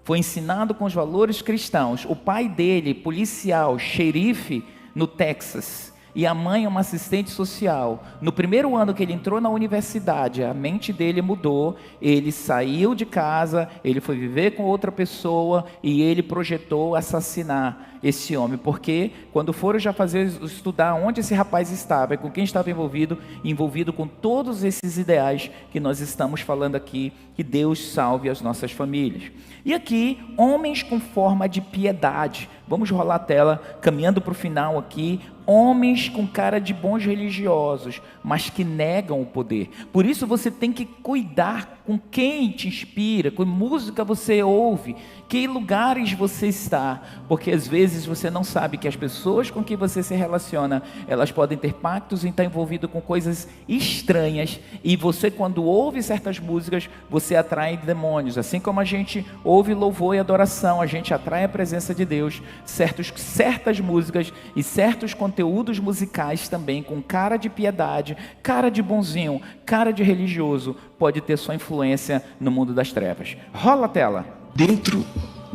foi ensinado com os valores cristãos. O pai dele, policial, xerife no Texas, e a mãe uma assistente social. No primeiro ano que ele entrou na universidade, a mente dele mudou, ele saiu de casa, ele foi viver com outra pessoa e ele projetou assassinar esse homem, porque quando foram já estudar onde esse rapaz estava, com quem estava envolvido com todos esses ideais que nós estamos falando aqui, que Deus salve as nossas famílias. E aqui, homens com forma de piedade. Vamos rolar a tela, caminhando para o final aqui. Homens com cara de bons religiosos, mas que negam o poder. Por isso você tem que cuidar com quem te inspira, com música você ouve, que lugares você está, porque às vezes vezes você não sabe que as pessoas com que você se relaciona, elas podem ter pactos e estar envolvido com coisas estranhas, e você, quando ouve certas músicas, você atrai demônios. Assim como a gente ouve louvor e adoração, a gente atrai a presença de Deus. Certas músicas e certos conteúdos musicais também, com cara de piedade, cara de bonzinho, cara de religioso, pode ter sua influência no mundo das trevas. Rola a tela. Dentro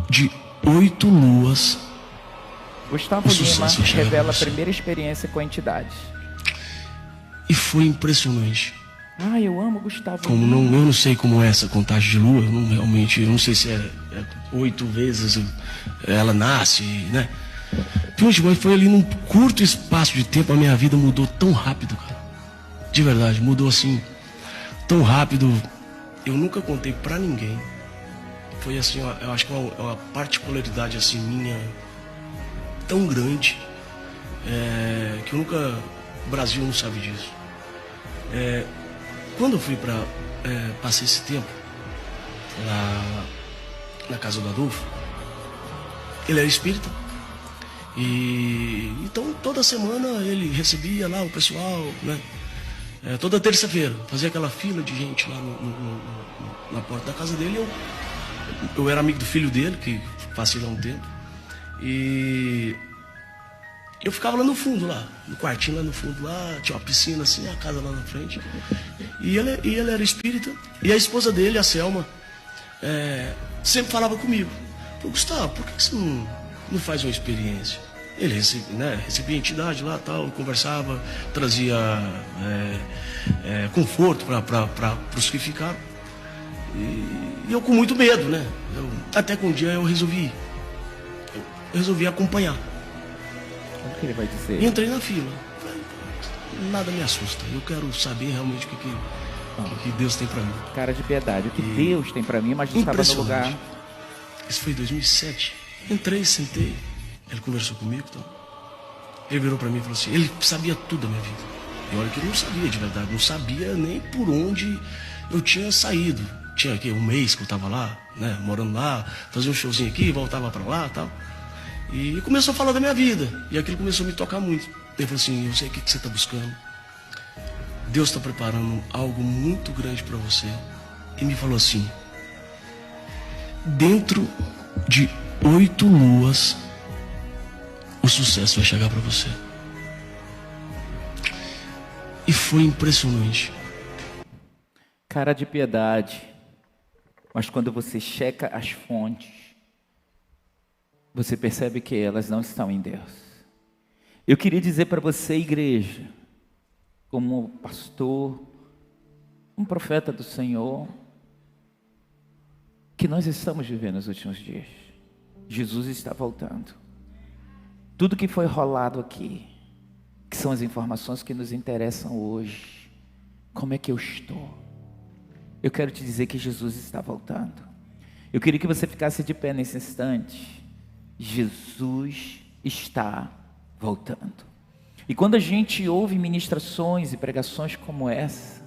de 8 luas, Gustavo Lima revela a primeira experiência com a entidade. E foi impressionante. Ah, eu amo Gustavo Como Lima. eu não sei como é essa contagem de lua, eu não sei se é 8 vezes ela nasce, né? Mas foi ali num curto espaço de tempo, a minha vida mudou tão rápido, cara. De verdade, mudou assim, tão rápido. Eu nunca contei pra ninguém. Foi assim, eu acho que uma particularidade assim minha tão grande, que eu nunca, o Brasil não sabe disso. Quando eu fui passei esse tempo lá na casa do Adolfo, ele era espírita, e então toda semana ele recebia lá o pessoal, né? Toda terça-feira fazia aquela fila de gente lá na porta da casa dele. Eu era amigo do filho dele, que passei lá um tempo, e eu ficava lá no fundo, lá no quartinho lá no fundo, lá tinha uma piscina assim, a casa lá na frente, e ele era espírita, e a esposa dele, a Selma, sempre falava comigo: "Pô, Gustavo, por que você não faz uma experiência?" Ele recebia entidade lá, tal, conversava, trazia conforto para os que ficaram. E eu com muito medo, né? Até que um dia eu resolvi acompanhar. O que ele vai dizer? E entrei na fila. Nada me assusta. Eu quero saber realmente o que Deus tem para mim. Cara de piedade. O que Deus tem para mim, mas não estava no lugar. Isso foi em 2007. Entrei, sentei. Ele conversou comigo, então. Ele virou para mim e falou assim: ele sabia tudo da minha vida. E olha que ele não sabia de verdade. Não sabia nem por onde eu tinha saído. Tinha aqui um mês que eu tava lá, né, morando lá, fazia um showzinho aqui, voltava para lá e tal. E começou a falar da minha vida. E aquilo começou a me tocar muito. Ele falou assim: eu sei o que você está buscando. Deus está preparando algo muito grande para você. E me falou assim: dentro de 8 luas, o sucesso vai chegar para você. E foi impressionante. Cara de piedade. Mas quando você checa as fontes, você percebe que elas não estão em Deus. Eu queria dizer para você, igreja, como pastor, um profeta do Senhor, que nós estamos vivendo nos últimos dias. Jesus está voltando. Tudo que foi rolado aqui, que são as informações que nos interessam hoje, como é que eu estou? Eu quero te dizer que Jesus está voltando. Eu queria que você ficasse de pé nesse instante. Jesus está voltando. E quando a gente ouve ministrações e pregações como essa,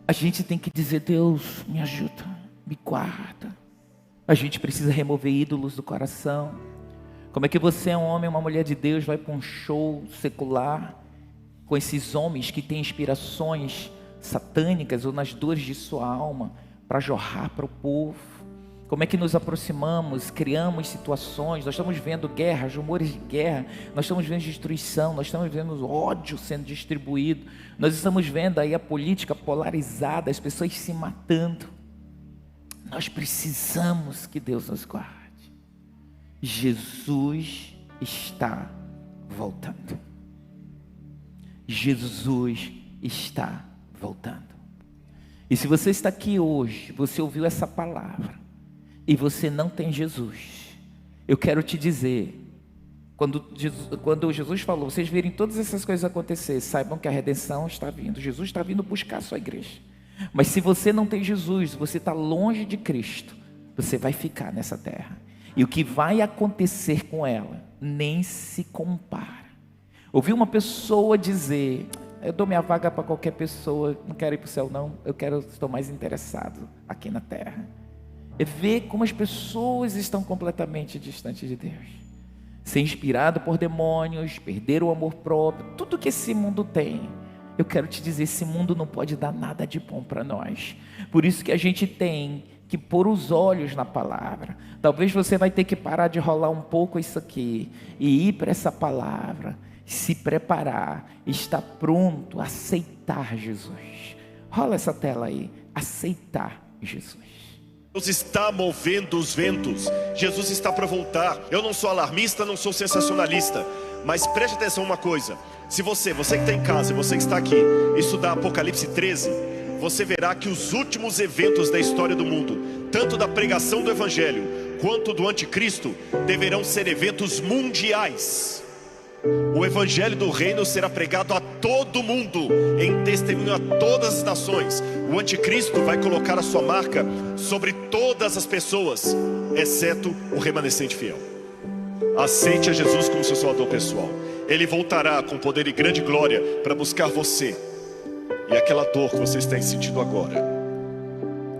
a gente tem que dizer: Deus, me ajuda, me guarda. A gente precisa remover ídolos do coração. Como é que você é um homem, uma mulher de Deus, vai para um show secular com esses homens que têm inspirações satânicas ou nas dores de sua alma para jorrar para o povo? Como é que nos aproximamos, criamos situações? Nós estamos vendo guerras, rumores de guerra, nós estamos vendo destruição, nós estamos vendo ódio sendo distribuído, nós estamos vendo aí a política polarizada, as pessoas se matando. Nós precisamos que Deus nos guarde. Jesus está voltando. Jesus está voltando. E se você está aqui hoje, você ouviu essa palavra e você não tem Jesus, eu quero te dizer, quando Jesus falou, vocês virem todas essas coisas acontecer, saibam que a redenção está vindo. Jesus está vindo buscar a sua igreja. Mas se você não tem Jesus, você está longe de Cristo, você vai ficar nessa terra. E o que vai acontecer com ela nem se compara. Ouvi uma pessoa dizer: eu dou minha vaga para qualquer pessoa, não quero ir para o céu não, estou mais interessado aqui na terra. É ver como as pessoas estão completamente distantes de Deus. ser inspirado por demônios, perder o amor próprio, tudo que esse mundo tem. Eu quero te dizer, esse mundo não pode dar nada de bom para nós. Por isso que a gente tem que pôr os olhos na palavra. Talvez você vai ter que parar de rolar um pouco isso aqui e ir para essa palavra, se preparar, estar pronto a aceitar Jesus. Rola essa tela aí, aceitar Jesus. Deus está movendo os ventos. Jesus está para voltar. Eu não sou alarmista, não sou sensacionalista, mas preste atenção uma coisa. Se você que está em casa, você que está aqui, estudar Apocalipse 13, você verá que os últimos eventos da história do mundo, tanto da pregação do Evangelho, quanto do Anticristo, deverão ser eventos mundiais. O Evangelho do Reino será pregado a todo mundo, em testemunho a todas as nações. O Anticristo vai colocar a sua marca sobre todas as pessoas, exceto o remanescente fiel. Aceite a Jesus como seu salvador pessoal. Ele voltará com poder e grande glória para buscar você. E aquela dor que você está sentindo agora,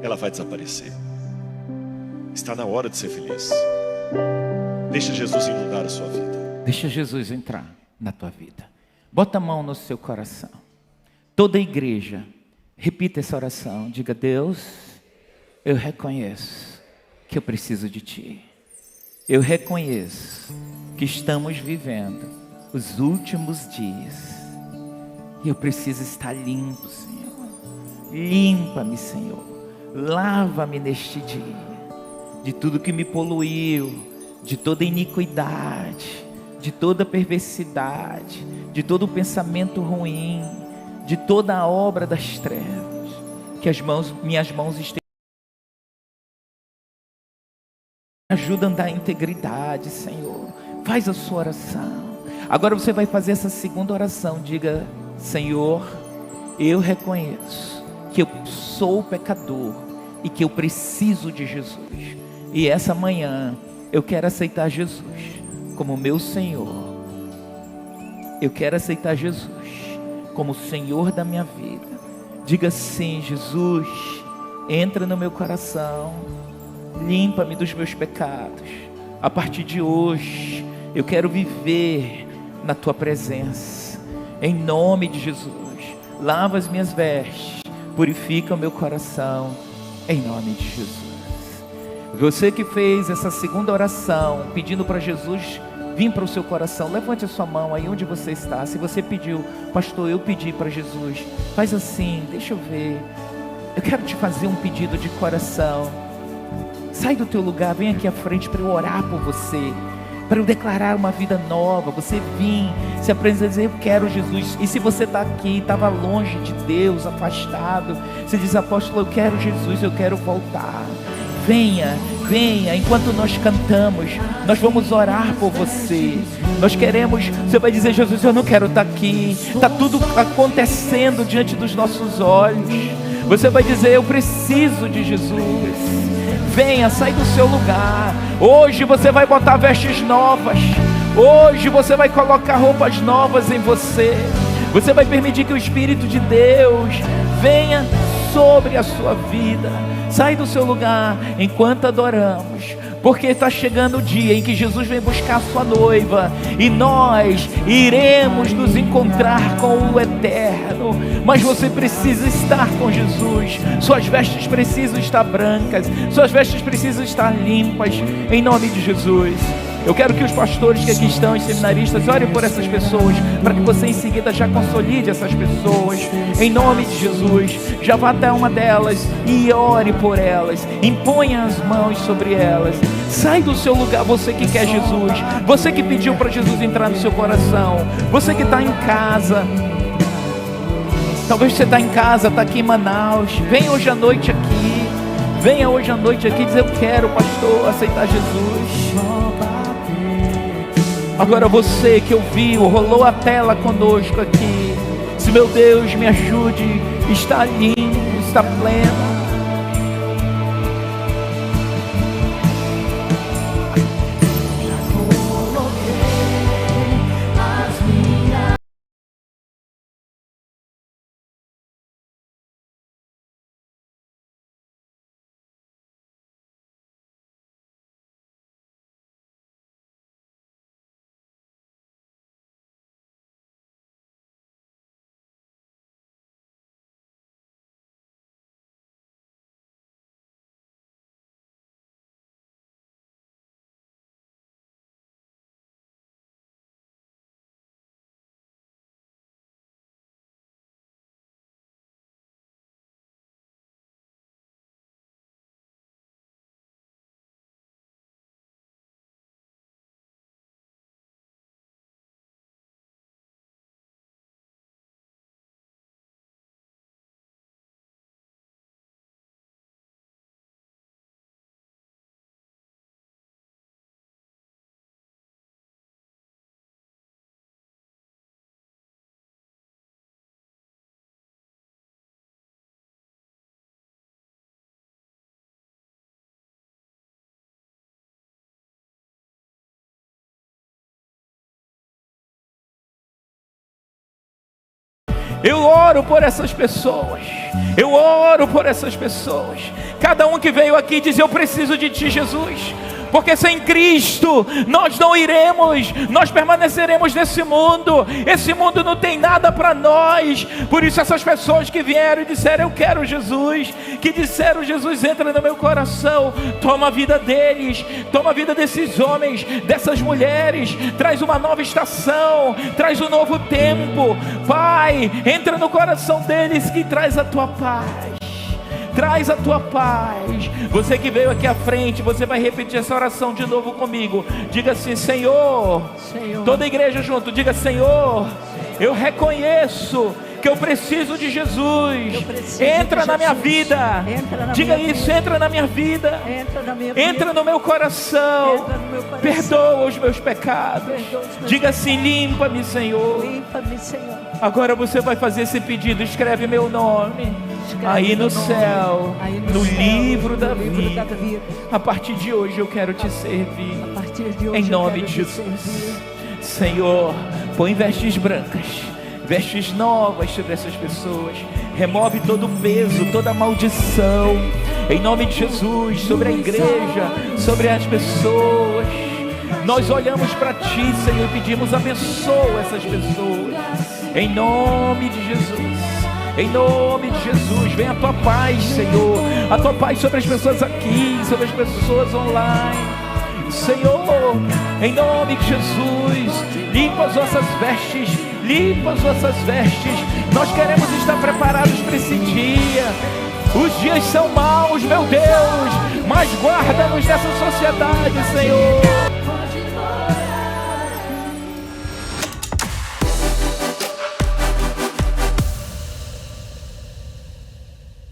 ela vai desaparecer. Está na hora de ser feliz. Deixa Jesus inundar a sua vida. Deixa Jesus entrar na tua vida. Bota a mão no seu coração. Toda a igreja, repita essa oração. Diga: Deus, eu reconheço que eu preciso de Ti. Eu reconheço que estamos vivendo os últimos dias. E eu preciso estar limpo, Senhor. Limpa-me, Senhor. Lava-me neste dia. De tudo que me poluiu, de toda iniquidade, de toda perversidade, de todo pensamento ruim, de toda a obra das trevas. Que minhas mãos estejam. Ajuda a andar em integridade, Senhor. Faz a sua oração. Agora você vai fazer essa segunda oração. Diga: Senhor, eu reconheço que eu sou pecador e que eu preciso de Jesus. E essa manhã eu quero aceitar Jesus como meu Senhor. Eu quero aceitar Jesus como Senhor da minha vida. Diga sim: Jesus, entra no meu coração, limpa-me dos meus pecados. A partir de hoje eu quero viver na tua presença. Em nome de Jesus, lava as minhas vestes, purifica o meu coração, em nome de Jesus. Você que fez essa segunda oração, pedindo para Jesus vir para o seu coração, levante a sua mão aí onde você está. Se você pediu: pastor, eu pedi para Jesus, faz assim, deixa eu ver. Eu quero te fazer um pedido de coração. Sai do teu lugar, vem aqui à frente para eu orar por você, para eu declarar uma vida nova. Você vir, se apresentar e dizer: eu quero Jesus. E se você está aqui, estava longe de Deus, afastado, você diz: apóstolo, eu quero Jesus, eu quero voltar. Venha, venha, enquanto nós cantamos, nós vamos orar por você. Nós queremos, você vai dizer: Jesus, eu não quero estar aqui, está tudo acontecendo diante dos nossos olhos. Você vai dizer: eu preciso de Jesus. Venha, sai do seu lugar. Hoje você vai botar vestes novas. Hoje você vai colocar roupas novas em você. Você vai permitir que o Espírito de Deus venha sobre a sua vida. Sai do seu lugar enquanto adoramos, porque está chegando o dia em que Jesus vem buscar a sua noiva e nós iremos nos encontrar com o Eterno. Mas você precisa estar com Jesus. Suas vestes precisam estar brancas, suas vestes precisam estar limpas, em nome de Jesus. Eu quero que os pastores que aqui estão, os seminaristas, orem por essas pessoas, para que você em seguida já consolide essas pessoas, em nome de Jesus. Já vá até uma delas e ore por elas, imponha as mãos sobre elas. Sai do seu lugar, você que quer Jesus, você que pediu para Jesus entrar no seu coração, você que está em casa. Talvez você está em casa, está aqui em Manaus. Venha hoje à noite aqui, venha hoje à noite aqui dizer: eu quero, pastor, aceitar Jesus. Agora você que ouviu, rolou a tela conosco aqui, se meu Deus me ajude, está limpo, está pleno. Eu oro por essas pessoas. Eu oro por essas pessoas. Cada um que veio aqui diz: eu preciso de Ti, Jesus. Porque sem Cristo nós não iremos, nós permaneceremos nesse mundo. Esse mundo não tem nada para nós. Por isso essas pessoas que vieram e disseram: eu quero Jesus, que disseram: Jesus, entra no meu coração, toma a vida deles, toma a vida desses homens, dessas mulheres, traz uma nova estação, traz um novo tempo. Pai, entra no coração deles, que traz a Tua paz. Traz a Tua paz. Você que veio aqui à frente, você vai repetir essa oração de novo comigo. Diga assim: Senhor, toda a igreja junto, diga: Senhor, eu reconheço que eu preciso de Jesus. Entra na minha vida. Diga isso: entra na minha vida. Entra no meu coração. Perdoa os meus pecados. Diga assim: limpa-me, Senhor. Agora você vai fazer esse pedido. Escreve meu nome aí no céu, no livro da vida. A partir de hoje eu quero Te servir. Em nome de Jesus. Senhor, põe vestes brancas, vestes novas sobre essas pessoas. Remove todo o peso, toda a maldição, em nome de Jesus, sobre a igreja, sobre as pessoas. Nós olhamos para Ti, Senhor, e pedimos: abençoa essas pessoas, em nome de Jesus. Em nome de Jesus, vem a Tua paz, Senhor. A Tua paz sobre as pessoas aqui, sobre as pessoas online. Senhor, em nome de Jesus, limpa as nossas vestes, limpa as nossas vestes. Nós queremos estar preparados para esse dia. Os dias são maus, meu Deus, mas guarda-nos dessa sociedade, Senhor.